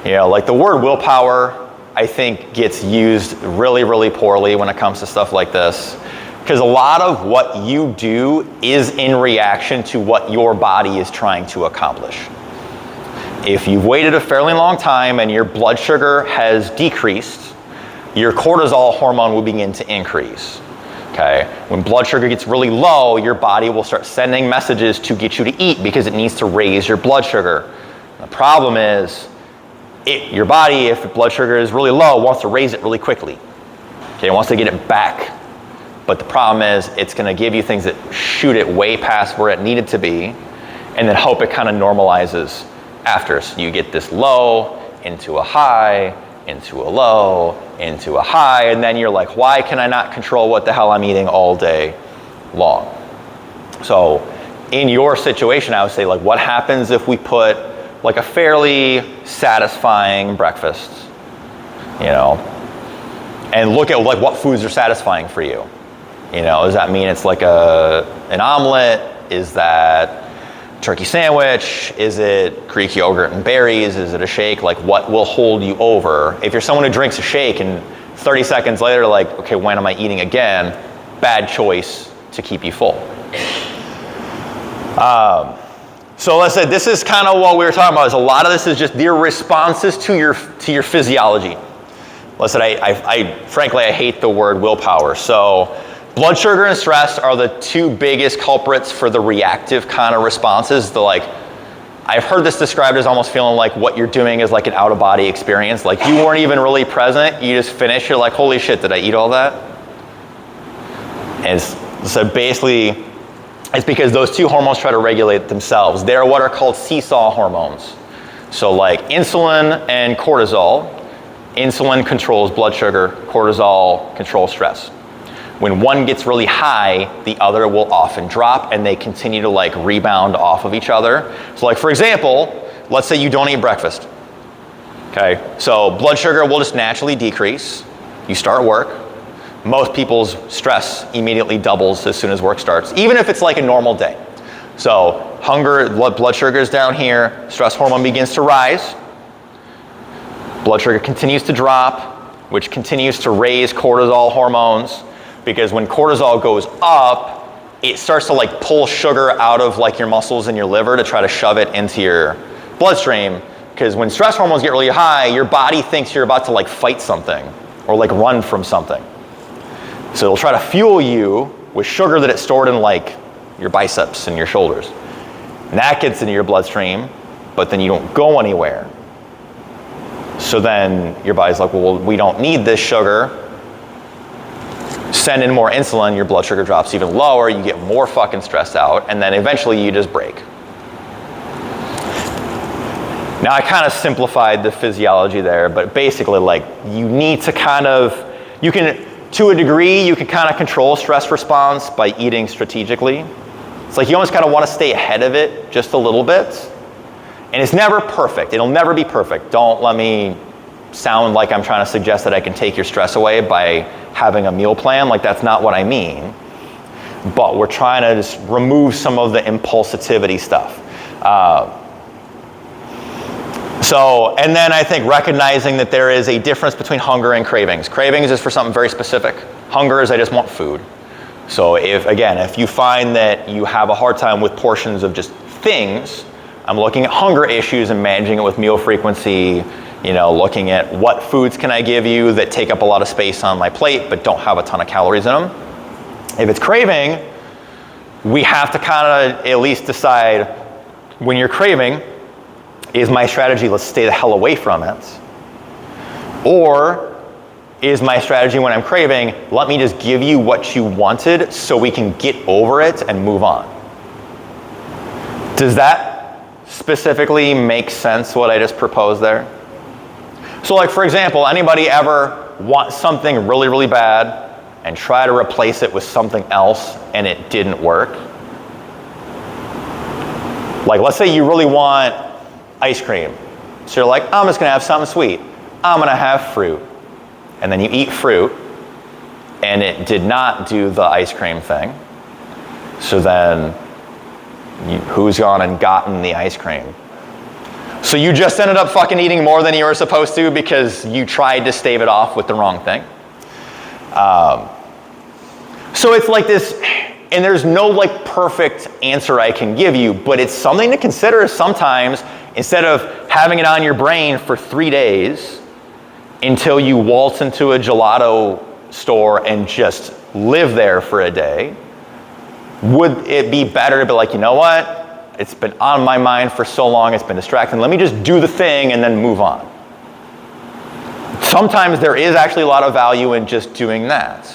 Like the word willpower, I think gets used really, really poorly when it comes to stuff like this. Because a lot of what you do is in reaction to what your body is trying to accomplish. If you've waited a fairly long time and your blood sugar has decreased, your cortisol hormone will begin to increase. Okay? When blood sugar gets really low, your body will start sending messages to get you to eat because it needs to raise your blood sugar. The problem is, your body, if the blood sugar is really low, wants to raise it really quickly. Okay, it wants to get it back. But the problem is, it's going to give you things that shoot it way past where it needed to be, and then hope it kind of normalizes after. So you get this low, into a high, into a low, into a high, and then you're like, why can I not control what the hell I'm eating all day long? So in your situation, I would say, like, what happens if we put like a fairly satisfying breakfast, and look at like what foods are satisfying for you. Does that mean it's like an omelet? Is that turkey sandwich? Is it Greek yogurt and berries? Is it a shake? Like, what will hold you over? If you're someone who drinks a shake and 30 seconds later, like, okay, when am I eating again? Bad choice to keep you full. So let's say this is kind of what we were talking about. Is a lot of this is just your responses to your physiology. Let's say frankly I hate the word willpower. So blood sugar and stress are the two biggest culprits for the reactive kind of responses. I've heard this described as almost feeling like what you're doing is like an out-of-body experience. Like you weren't even really present. You just finished. You're like, holy shit, did I eat all that? And so basically, it's because those two hormones try to regulate themselves. They're what are called seesaw hormones. So like insulin and cortisol. Insulin controls blood sugar. Cortisol controls stress. When one gets really high, the other will often drop, and they continue to like rebound off of each other. So like for example, let's say you don't eat breakfast. Okay, so blood sugar will just naturally decrease. You start work. Most people's stress immediately doubles as soon as work starts, even if it's like a normal day. So hunger, blood sugar is down here, stress hormone begins to rise. Blood sugar continues to drop, which continues to raise cortisol hormones, because when cortisol goes up, it starts to like pull sugar out of like your muscles and your liver to try to shove it into your bloodstream. Because when stress hormones get really high, your body thinks you're about to like fight something or like run from something. So it'll try to fuel you with sugar that it's stored in like your biceps and your shoulders. And that gets into your bloodstream, but then you don't go anywhere. So then your body's like, well, we don't need this sugar. Send in more insulin, your blood sugar drops even lower, you get more fucking stressed out, and then eventually you just break. Now I kind of simplified the physiology there, but basically like you need to kind of, you can, to a degree, you can kind of control stress response by eating strategically. It's like you almost kind of want to stay ahead of it just a little bit. And it's never perfect. It'll never be perfect. Don't let me sound like I'm trying to suggest that I can take your stress away by having a meal plan. Like that's not what I mean. But we're trying to just remove some of the impulsivity stuff. So, and then I think recognizing that there is a difference between hunger and cravings. Cravings is for something very specific. Hunger is I just want food. So if you find that you have a hard time with portions of just things, I'm looking at hunger issues and managing it with meal frequency, looking at what foods can I give you that take up a lot of space on my plate but don't have a ton of calories in them. If it's craving, we have to kind of at least decide when you're craving, is my strategy, let's stay the hell away from it? Or is my strategy when I'm craving, let me just give you what you wanted so we can get over it and move on? Does that specifically make sense, what I just proposed there? So like for example, anybody ever want something really, really bad and try to replace it with something else and it didn't work? Like let's say you really want ice cream. So you're like, I'm just gonna have something sweet. I'm gonna have fruit. And then you eat fruit and it did not do the ice cream thing. So then who's gone and gotten the ice cream? So you just ended up fucking eating more than you were supposed to because you tried to stave it off with the wrong thing. So it's like this, and there's no like perfect answer I can give you, but it's something to consider sometimes. Instead of having it on your brain for 3 days until you waltz into a gelato store and just live there for a day, would it be better to be like, you know what? It's been on my mind for so long, it's been distracting. Let me just do the thing and then move on. Sometimes there is actually a lot of value in just doing that.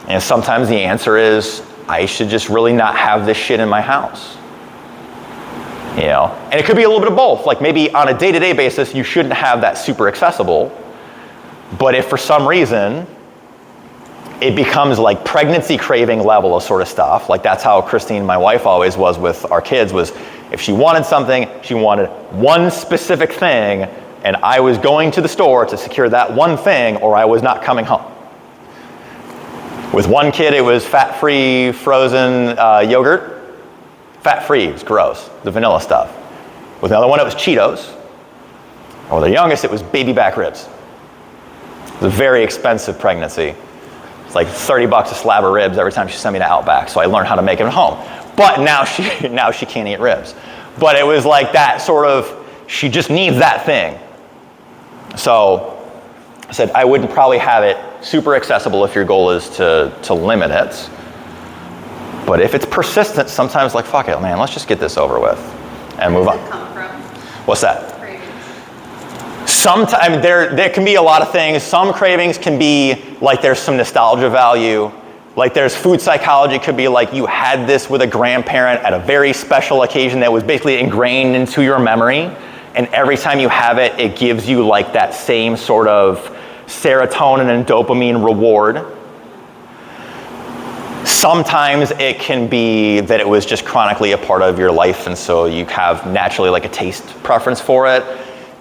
And sometimes the answer is, I should just really not have this shit in my house. And it could be a little bit of both. Like maybe on a day-to-day basis, you shouldn't have that super accessible. But if for some reason, it becomes like pregnancy craving level of sort of stuff, like that's how Christine, my wife, always was with our kids, was if she wanted something, she wanted one specific thing, and I was going to the store to secure that one thing or I was not coming home. With one kid, it was fat-free frozen yogurt. Fat-free, it's gross, the vanilla stuff. With another one, it was Cheetos. Or the youngest, it was baby back ribs. It was a very expensive pregnancy. It's like $30 a slab of ribs every time she sent me to Outback, so I learned how to make it at home. But now she can't eat ribs. But it was like that sort of, she just needs that thing. So I said I wouldn't probably have it super accessible if your goal is to limit it. But if it's persistent, sometimes like, fuck it, man, let's just get this over with and move on. Where does it come from? What's that? Cravings. Sometimes there can be a lot of things. Some cravings can be like there's some nostalgia value. Like there's food psychology, could be like you had this with a grandparent at a very special occasion that was basically ingrained into your memory. And every time you have it, it gives you like that same sort of serotonin and dopamine reward. Sometimes it can be that it was just chronically a part of your life, and so you have naturally like a taste preference for it.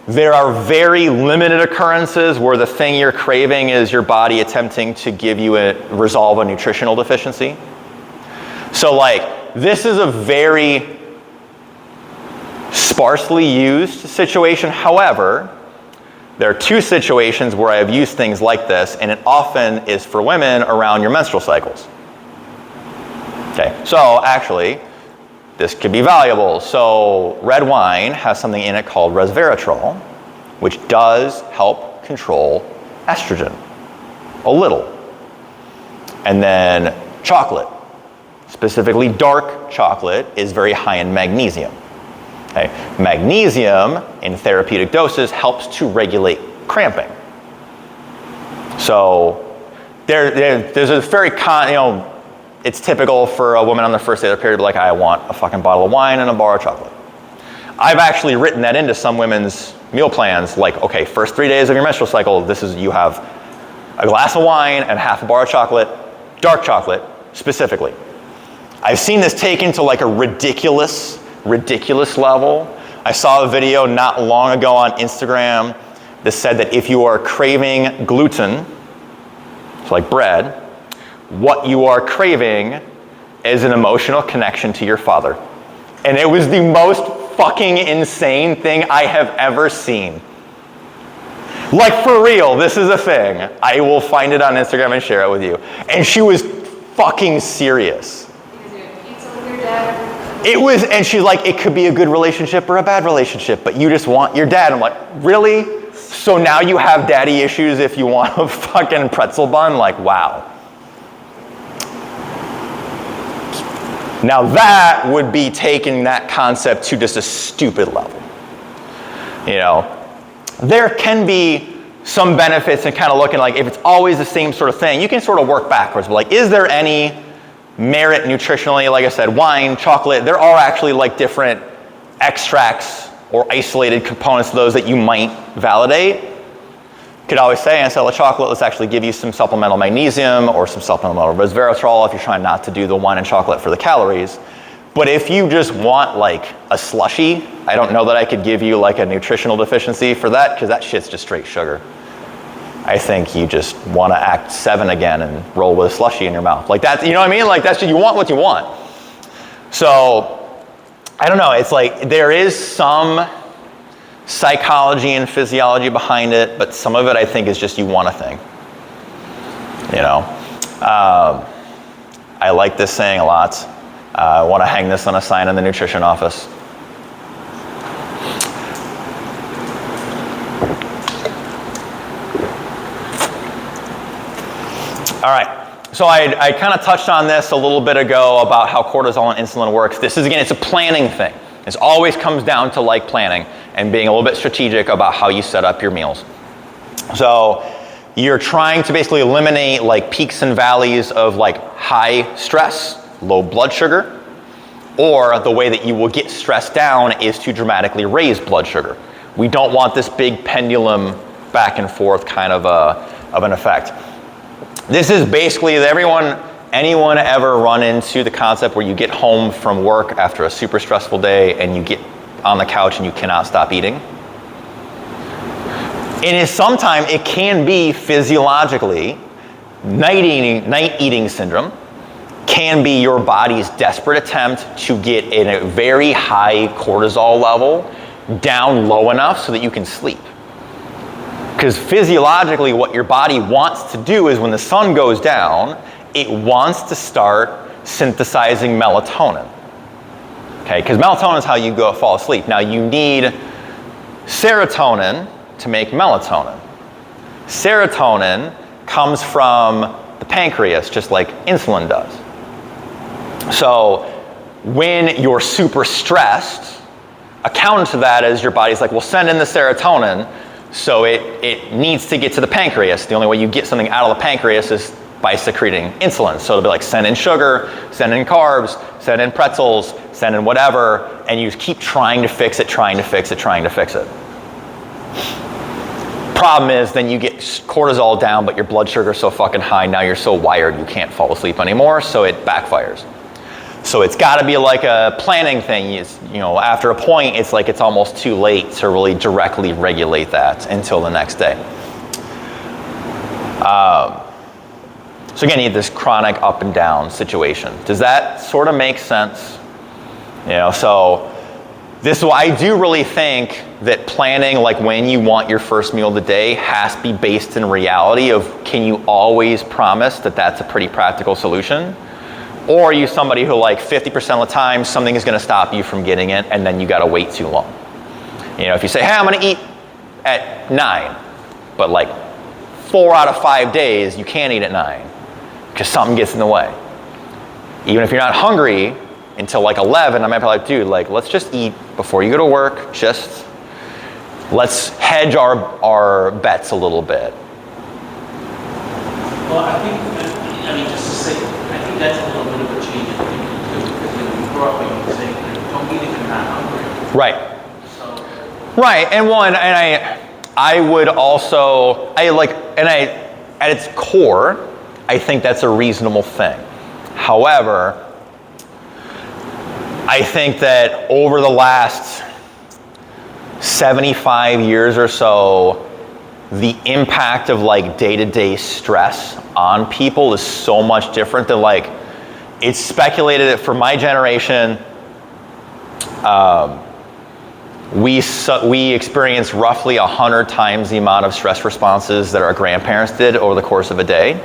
There are very limited occurrences where the thing you're craving is your body attempting to give you resolve a nutritional deficiency. So like, this is a very sparsely used situation. However, there are two situations where I have used things like this, and it often is for women around your menstrual cycles. Okay, so actually, this could be valuable. So red wine has something in it called resveratrol, which does help control estrogen a little. And then chocolate, specifically dark chocolate, is very high in magnesium. Okay. Magnesium in therapeutic doses helps to regulate cramping. So there's a very it's typical for a woman on the first day of their period to be like, I want a fucking bottle of wine and a bar of chocolate. I've actually written that into some women's meal plans, like, okay, first 3 days of your menstrual cycle, you have a glass of wine and half a bar of chocolate, dark chocolate specifically. I've seen this taken to like a ridiculous level. I saw a video not long ago on Instagram that said that if you are craving gluten, so like bread, what you are craving is an emotional connection to your father. And it was the most fucking insane thing I have ever seen. Like, for real, this is a thing. I will find it on Instagram and share it with you. And she was fucking serious. Because you had pizza with your dad? It was, and she's like, it could be a good relationship or a bad relationship, but you just want your dad. I'm like, really? So now you have daddy issues if you want a fucking pretzel bun? Like, wow. Now that would be taking that concept to just a stupid level. You know, there can be some benefits in kind of looking like if it's always the same sort of thing, you can sort of work backwards. But like, is there any merit nutritionally? Like I said, wine, chocolate, there are actually like different extracts or isolated components to those that you might validate. Could always say, instead of chocolate, let's actually give you some supplemental magnesium or some supplemental resveratrol if you're trying not to do the wine and chocolate for the calories. But if you just want like a slushy, I don't know that I could give you like a nutritional deficiency for that, because that shit's just straight sugar. I think you just want to act 7 again and roll with a slushy in your mouth. Like that, you know what I mean? Like that's, you want what you want. So, I don't know, it's like there is some psychology and physiology behind it, but some of it I think is just you want a thing. You know, I like this saying a lot. I want to hang this on a sign in the nutrition office. All right, so I kind of touched on this a little bit ago about how cortisol and insulin works. This is, again, it's a planning thing. This always comes down to like planning and being a little bit strategic about how you set up your meals. So you're trying to basically eliminate like peaks and valleys of like high stress, low blood sugar, or the way that you will get stressed down is to dramatically raise blood sugar. We don't want this big pendulum back and forth kind of an effect. This is basically anyone ever run into the concept where you get home from work after a super stressful day and you get on the couch and you cannot stop eating? And sometimes it can be physiologically, night eating syndrome can be your body's desperate attempt to get in a very high cortisol level down low enough so that you can sleep. Because physiologically what your body wants to do is when the sun goes down, it wants to start synthesizing melatonin. Okay, because melatonin is how you fall asleep. Now you need serotonin to make melatonin. Serotonin comes from the pancreas, just like insulin does. So when you're super stressed, a counter to that is your body's like, well, send in the serotonin, so it needs to get to the pancreas. The only way you get something out of the pancreas is by secreting insulin. So it'll be like, send in sugar, send in carbs, send in pretzels, send in whatever, and you keep trying to fix it, trying to fix it, trying to fix it. Problem is, then you get cortisol down, but your blood sugar is so fucking high, now you're so wired you can't fall asleep anymore, so it backfires. So it's got to be like a planning thing. You know, after a point, it's like it's almost too late to really directly regulate that until the next day. So again, you have this chronic up and down situation. Does that sort of make sense? You know, so this is why I do really think that planning, like when you want your first meal of the day, has to be based in reality of, can you always promise that that's a pretty practical solution? Or are you somebody who, like, 50% of the time something is going to stop you from getting it, and then you got to wait too long? You know, if you say, hey, I'm going to eat at 9, but like 4 out of 5 days you can't eat at 9 because something gets in the way. Even if you're not hungry until like 11, I might be like, dude, like, let's just eat before you go to work. Just let's hedge our bets a little bit. Well, I think, I mean, just to say, I think that's a little bit of a change in thinking too, because when you grow up, you say, don't eat if you're not hungry. Right. So. Right, and I would also, at its core, I think that's a reasonable thing. However, I think that over the last 75 years or so, the impact of like day-to-day stress on people is so much different than, like, it's speculated that for my generation, we experienced roughly 100 times the amount of stress responses that our grandparents did over the course of a day.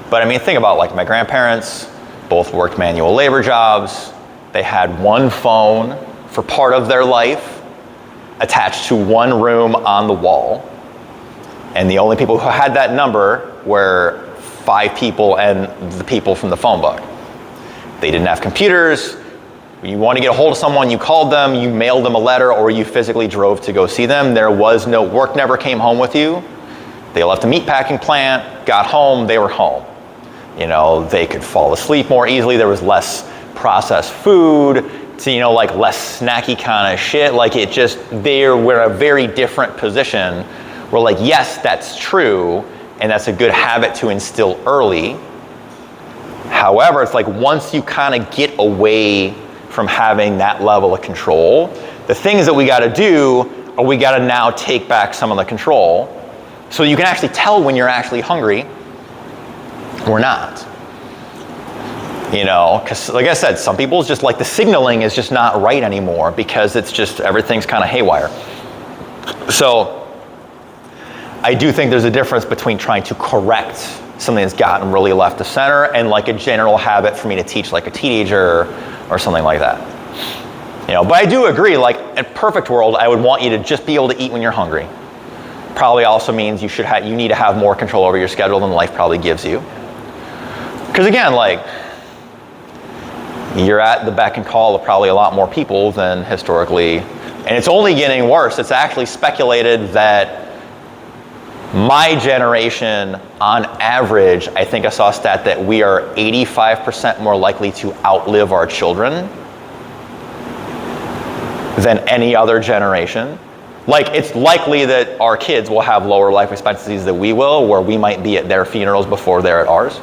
But I mean, think about, like, my grandparents both worked manual labor jobs. They had one phone for part of their life attached to one room on the wall. And the only people who had that number were 5 people and the people from the phone book. They didn't have computers. When you want to get a hold of someone, you called them, you mailed them a letter, or you physically drove to go see them. There was no work, never came home with you. They left a meatpacking plant, got home, they were home. You know, they could fall asleep more easily. There was less processed food, to, you know, like less snacky kind of shit. Like, it just, they were in a very different position. We're like, yes, that's true, and that's a good habit to instill early. However, it's like once you kind of get away from having that level of control, the things that we got to do are we got to now take back some of the control so you can actually tell when you're actually hungry or not. You know, because like I said, some people's just like the signaling is just not right anymore because it's just everything's kind of haywire. So I do think there's a difference between trying to correct something that's gotten really left of center and like a general habit for me to teach like a teenager or something like that. You know, but I do agree, like, in a perfect world, I would want you to just be able to eat when you're hungry. Probably also means you need to have more control over your schedule than life probably gives you. Because again, like, you're at the beck and call of probably a lot more people than historically, and it's only getting worse. It's actually speculated that my generation, on average, I think I saw a stat that we are 85% more likely to outlive our children than any other generation. Like, it's likely that our kids will have lower life expectancies than we will, where we might be at their funerals before they're at ours.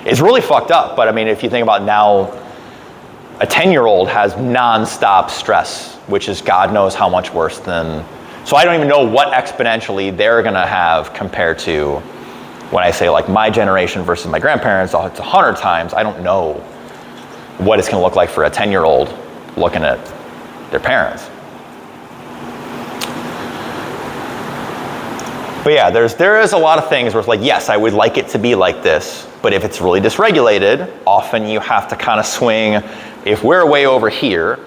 It's really fucked up, but I mean, if you think about now, a 10-year-old has nonstop stress, which is God knows how much worse than. So I don't even know what exponentially they're gonna have compared to when I say like my generation versus my grandparents, it's 100 times. I don't know what it's gonna look like for a 10-year-old looking at their parents. But yeah, there is a lot of things where it's like, yes, I would like it to be like this, but if it's really dysregulated, often you have to kind of swing. If we're way over here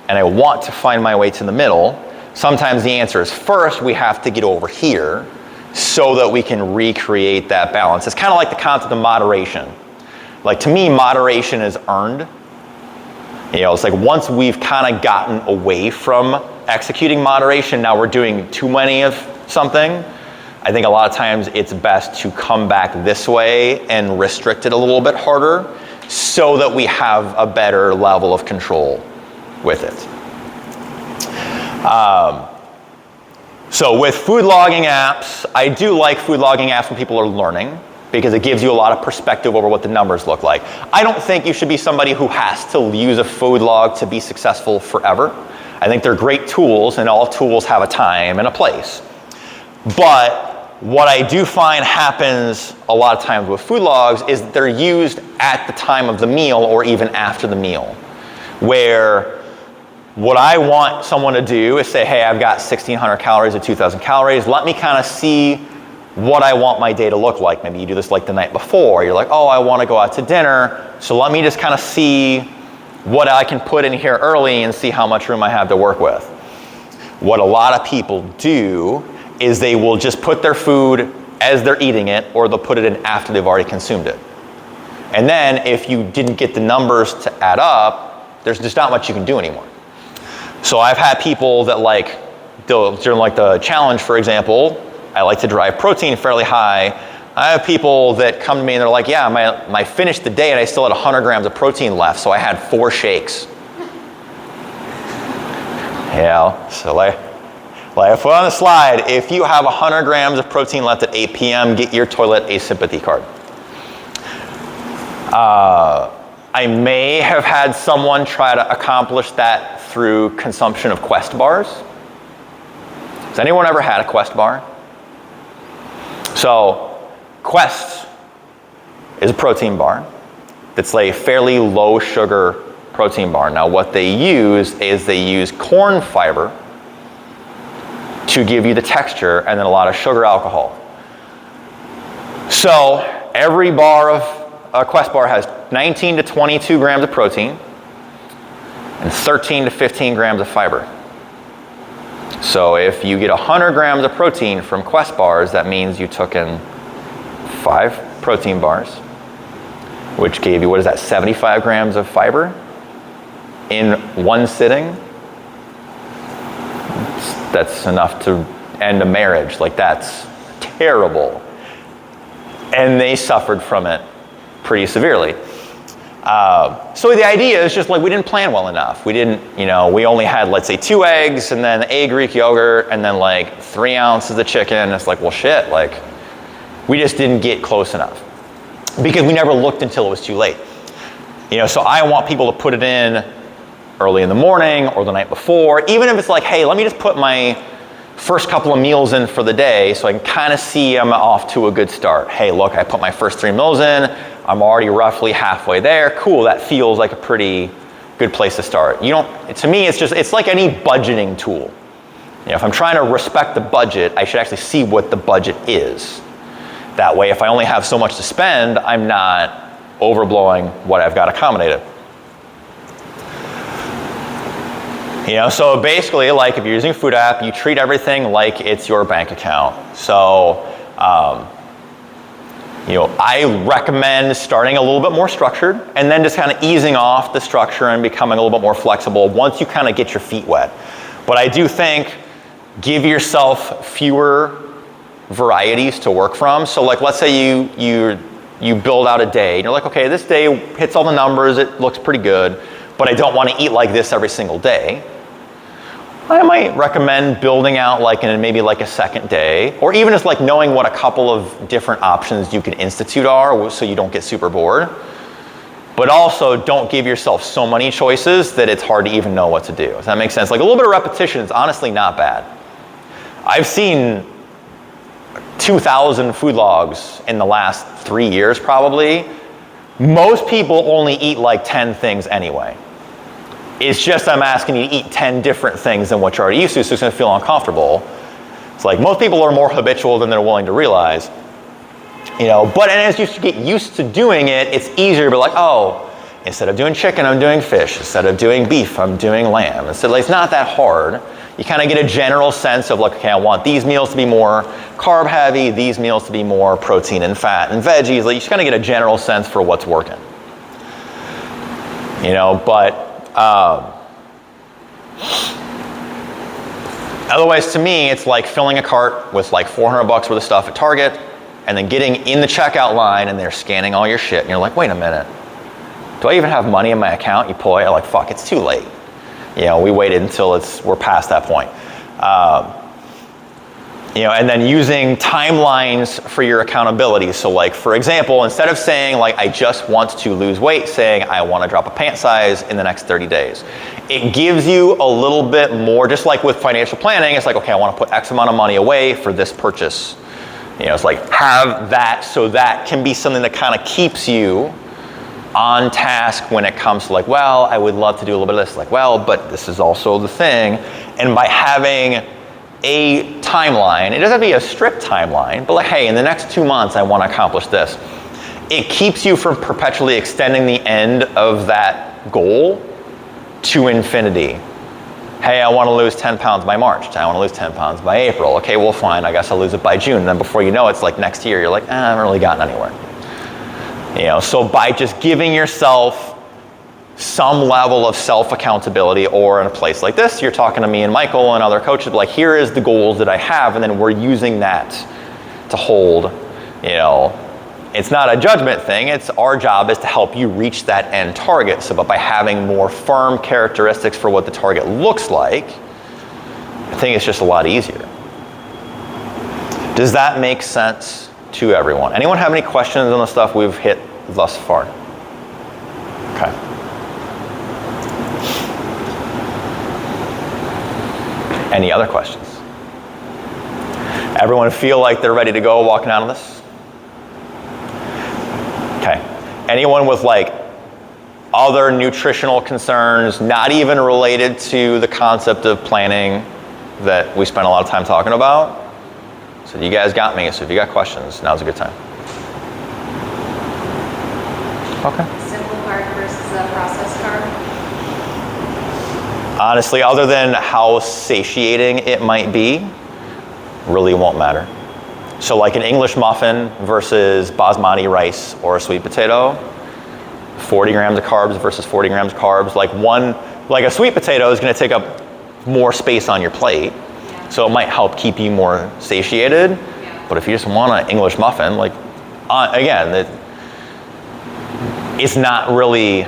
and I want to find my way to the middle, sometimes the answer is first we have to get over here so that we can recreate that balance. It's kind of like the concept of moderation. Like, to me, moderation is earned. You know, it's like once we've kind of gotten away from executing moderation, now we're doing too many of something. I think a lot of times it's best to come back this way and restrict it a little bit harder so that we have a better level of control with it. So with food logging apps, I do like food logging apps when people are learning because it gives you a lot of perspective over what the numbers look like. I don't think you should be somebody who has to use a food log to be successful forever. I think they're great tools, and all tools have a time and a place. But what I do find happens a lot of times with food logs is that they're used at the time of the meal or even after the meal, where what I want someone to do is say, hey, I've got 1,600 calories or 2,000 calories. Let me kind of see what I want my day to look like. Maybe you do this like the night before. You're like, oh, I want to go out to dinner. So let me just kind of see what I can put in here early and see how much room I have to work with. What a lot of people do is they will just put their food as they're eating it, or they'll put it in after they've already consumed it. And then if you didn't get the numbers to add up, there's just not much you can do anymore. So I've had people that like, during like the challenge, for example, I like to drive protein fairly high. I have people that come to me and they're like, yeah, I finished the day and I still had 100 grams of protein left, so I had 4 shakes. Yeah, so like I put on the slide, if you have 100 grams of protein left at 8 p.m., get your toilet a sympathy card. I may have had someone try to accomplish that through consumption of Quest bars. Has anyone ever had a Quest bar? So Quest is a protein bar. It's a fairly low sugar protein bar. Now what they use corn fiber to give you the texture and then a lot of sugar alcohol. So every bar of a Quest bar has 19 to 22 grams of protein and 13 to 15 grams of fiber. So if you get 100 grams of protein from Quest bars, that means you took in 5 protein bars, which gave you, 75 grams of fiber in one sitting. That's enough to end a marriage. Like, that's terrible. And they suffered from it pretty severely. So the idea is just like we didn't plan well enough. We didn't, we only had, let's say, 2 eggs and then a Greek yogurt and then like 3 ounces of chicken. It's like, well, shit, like we just didn't get close enough because we never looked until it was too late. So I want people to put it in early in the morning or the night before, even if it's like, hey, let me just put my first couple of meals in for the day so I can kind of see I'm off to a good start. Hey, look, I put my first 3 meals in. I'm already roughly halfway there. Cool, that feels like a pretty good place to start. To me, it's like any budgeting tool. If I'm trying to respect the budget, I should actually see what the budget is. That way, if I only have so much to spend, I'm not overblowing what I've got accommodated. So basically, like if you're using a food app, you treat everything like it's your bank account. So, I recommend starting a little bit more structured and then just kind of easing off the structure and becoming a little bit more flexible once you kind of get your feet wet. But I do think give yourself fewer varieties to work from. So like, let's say you build out a day and you're like, okay, this day hits all the numbers, it looks pretty good, but I don't want to eat like this every single day. I might recommend building out maybe a second day, or even just knowing what a couple of different options you can institute are so you don't get super bored. But also don't give yourself so many choices that it's hard to even know what to do. Does that make sense? Like a little bit of repetition is honestly not bad. I've seen 2,000 food logs in the last 3 years probably. Most people only eat 10 things anyway. It's just I'm asking you to eat 10 different things than what you're already used to, so it's going to feel uncomfortable. It's like most people are more habitual than they're willing to realize. But as you get used to doing it, it's easier to be like, oh, instead of doing chicken, I'm doing fish. Instead of doing beef, I'm doing lamb. It's not that hard. You kind of get a general sense of okay, I want these meals to be more carb heavy, these meals to be more protein and fat and veggies. You just kind of get a general sense for what's working. But otherwise, to me, it's like filling a cart with $400 worth of stuff at Target and then getting in the checkout line and they're scanning all your shit. And you're like, wait a minute. Do I even have money in my account? You pull it, you're like, fuck, it's too late. We waited until we're past that point. And then using timelines for your accountability. So like, for example, instead of saying like, I just want to lose weight, saying I want to drop a pant size in the next 30 days. It gives you a little bit more, just like with financial planning, it's like, okay, I want to put X amount of money away for this purchase. It's like, have that, so that can be something that kind of keeps you on task when it comes to like, well, I would love to do a little bit of this, like, well, but this is also the thing. And by having a timeline, it doesn't have to be a strict timeline, but like, hey, in the next 2 months, I want to accomplish this. It keeps you from perpetually extending the end of that goal to infinity. Hey, I want to lose 10 pounds by March. I want to lose 10 pounds by April. Okay, well, fine. I guess I'll lose it by June. And then before you know it, it's like next year, you're like, I haven't really gotten anywhere. So by just giving yourself some level of self-accountability, or in a place like this, you're talking to me and Michael and other coaches, like, here is the goals that I have, and then we're using that to hold, it's not a judgment thing, it's our job is to help you reach that end target. So, but by having more firm characteristics for what the target looks like, I think it's just a lot easier. Does that make sense to everyone? Anyone have any questions on the stuff we've hit thus far? Okay. Any other questions? Everyone feel like they're ready to go walking out of this? Okay. Anyone with like other nutritional concerns, not even related to the concept of planning that we spent a lot of time talking about? So you guys got me, so if you got questions, now's a good time. Okay. Simple carb versus a processed carb? Honestly, other than how satiating it might be, really won't matter. So like an English muffin versus basmati rice or a sweet potato, 40 grams of carbs versus 40 grams of carbs. Like a sweet potato is going to take up more space on your plate. Yeah. So it might help keep you more satiated. Yeah. But if you just want an English muffin, like, again, it's not really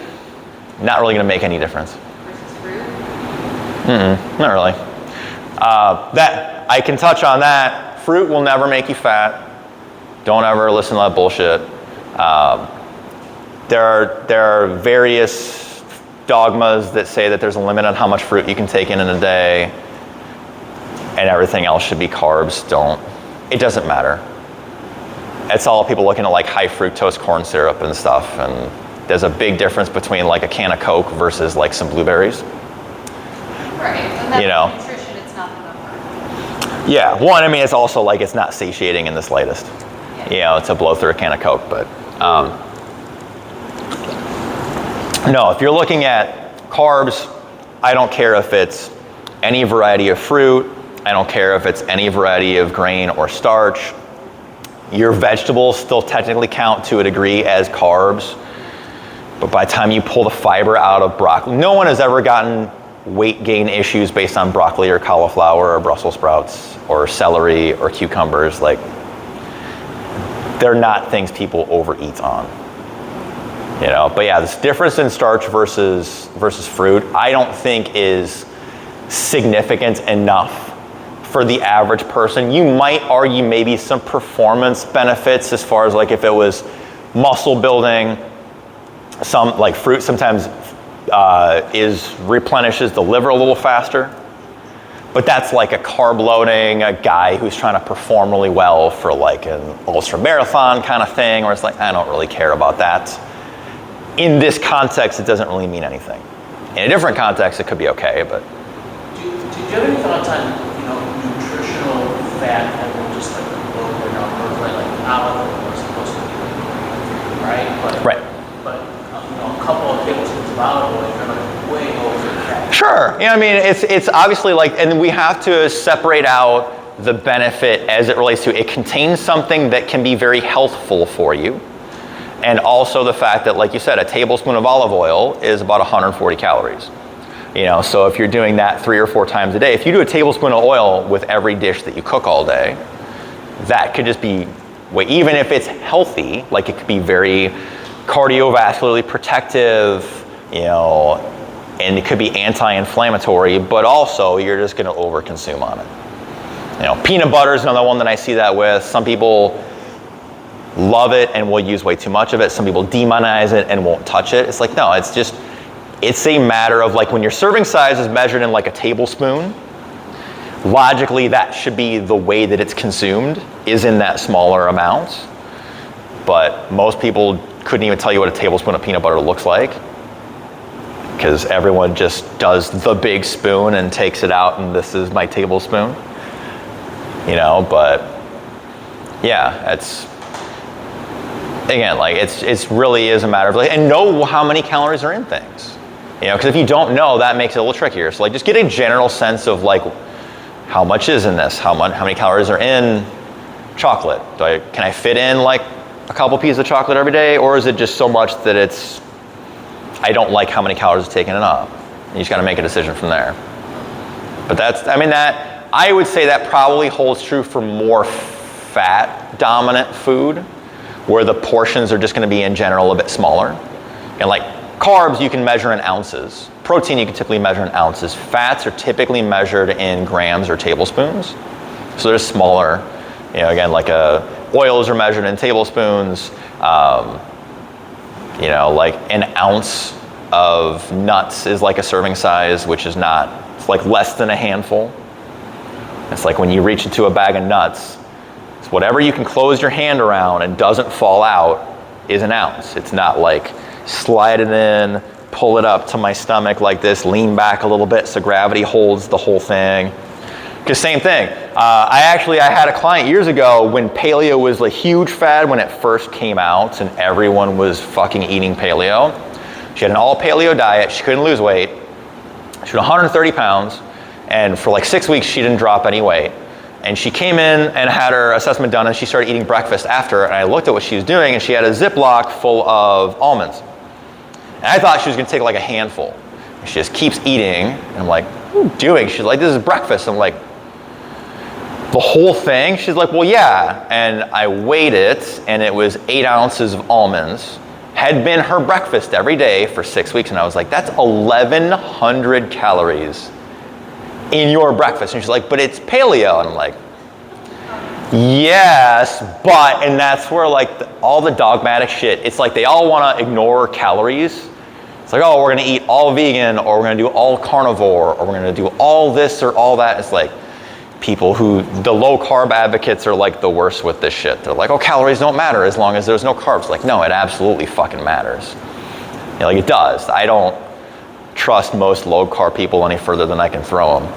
going to make any difference. Versus fruit? Not really. That I can touch on that. Fruit will never make you fat. Don't ever listen to that bullshit. There are various dogmas that say that there's a limit on how much fruit you can take in a day, and everything else should be carbs. It doesn't matter. It's all people looking at like high fructose corn syrup and stuff, and there's a big difference between like a can of Coke versus like some blueberries. Right, and that's nutrition, it's not the number. Yeah, one, I mean, it's also like it's not satiating in the slightest. Yeah. To blow through a can of Coke, but no, if you're looking at carbs, I don't care if it's any variety of fruit, I don't care if it's any variety of grain or starch. Your vegetables still technically count to a degree as carbs, but by the time you pull the fiber out of broccoli, no one has ever gotten weight gain issues based on broccoli or cauliflower or Brussels sprouts or celery or cucumbers. Like, they're not things people overeat on. But yeah, this difference in starch versus fruit, I don't think is significant enough for the average person. You might argue maybe some performance benefits as far as like if it was muscle building, some like fruit sometimes replenishes the liver a little faster. But that's like a carb loading, a guy who's trying to perform really well for like an ultra marathon kind of thing, where it's like, I don't really care about that. In this context, it doesn't really mean anything. In a different context, it could be okay, but. Do you have any thoughts on, nutritional fat that will just like lower numbers, like olive oil is supposed to be, right? But a couple of tablespoons of olive oil, you're like way over fat. Sure. I mean, it's obviously like, and we have to separate out the benefit as it relates to it contains something that can be very healthful for you. And also the fact that, like you said, a tablespoon of olive oil is about 140 calories. So if you're doing that 3 or 4 times a day, if you do a tablespoon of oil with every dish that you cook all day, that could just be, even if it's healthy, like it could be very cardiovascularly protective, and it could be anti-inflammatory, but also you're just going to overconsume on it. You know, peanut butter is another one that I see that with. Some people love it and will use way too much of it. Some people demonize it and won't touch it. It's like, no, it's a matter of like when your serving size is measured in like a tablespoon, logically that should be the way that it's consumed, is in that smaller amount. But most people couldn't even tell you what a tablespoon of peanut butter looks like, because everyone just does the big spoon and takes it out and this is my tablespoon. You know, but yeah, it's, again, like it's really is a matter of like, and know how many calories are in things. You know, because if you don't know, that makes it a little trickier. So like just get a general sense of like, how much is in this? How many calories are in chocolate? Can I fit in like a couple pieces of chocolate every day? Or is it just so much that I don't like how many calories it's taking it up? You just gotta make a decision from there. But I would say that probably holds true for more fat dominant food, where the portions are just gonna be in general a bit smaller. And like carbs you can measure in ounces. Protein you can typically measure in ounces. Fats are typically measured in grams or tablespoons. So they're smaller. You know, again, like oils are measured in tablespoons. You know, like an ounce of nuts is like a serving size, which is not, it's like less than a handful. It's like when you reach into a bag of nuts, it's whatever you can close your hand around and doesn't fall out is an ounce. It's not like slide it in, pull it up to my stomach like this, lean back a little bit so gravity holds the whole thing. Because same thing, I had a client years ago when paleo was a huge fad when it first came out and everyone was fucking eating paleo. She had an all paleo diet, she couldn't lose weight. She was 130 pounds, and for like 6 weeks she didn't drop any weight. And she came in and had her assessment done and she started eating breakfast after, and I looked at what she was doing and she had a Ziploc full of almonds. And I thought she was gonna take like a handful. And she just keeps eating, and I'm like, what are you doing? She's like, this is breakfast. I'm like, the whole thing? She's like, well, yeah. And I weighed it, and it was 8 ounces of almonds. Had been her breakfast every day for 6 weeks, and I was like, that's 1,100 calories in your breakfast. And she's like, but it's paleo. And I'm like, yes, but, and that's where like all the dogmatic shit, it's like they all want to ignore calories. It's like, oh, we're going to eat all vegan, or we're going to do all carnivore, or we're going to do all this or all that. It's like people who, the low carb advocates are like the worst with this shit. They're like, oh, calories don't matter as long as there's no carbs. Like, no, it absolutely fucking matters. You know, like it does. I don't trust most low carb people any further than I can throw them.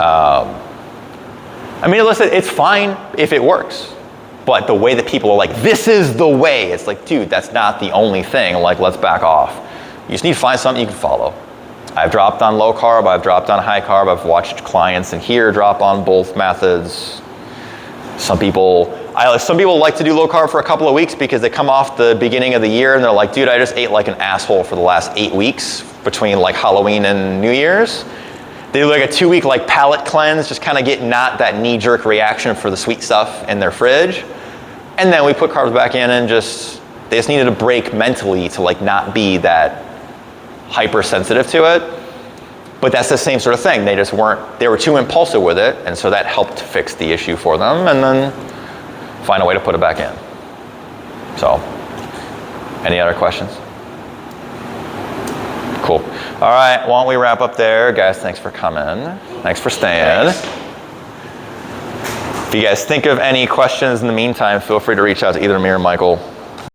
I mean, listen, it's fine if it works, but the way that people are like, this is the way, it's like, dude, that's not the only thing. Like, let's back off. You just need to find something you can follow. I've dropped on low carb, I've dropped on high carb, I've watched clients in here drop on both methods. Some people like to do low carb for a couple of weeks because they come off the beginning of the year and they're like, dude, I just ate like an asshole for the last 8 weeks between like Halloween and New Year's. They do like a 2-week like palate cleanse, just kind of get not that knee-jerk reaction for the sweet stuff in their fridge. And then we put carbs back in and they just needed a break mentally to like not be that hypersensitive to it. But that's the same sort of thing. They were too impulsive with it, and so that helped fix the issue for them, and then find a way to put it back in. So, any other questions? Cool. All right, why don't we wrap up there? Guys, thanks for coming. Thanks for staying. If you guys think of any questions in the meantime, feel free to reach out to either me or Michael.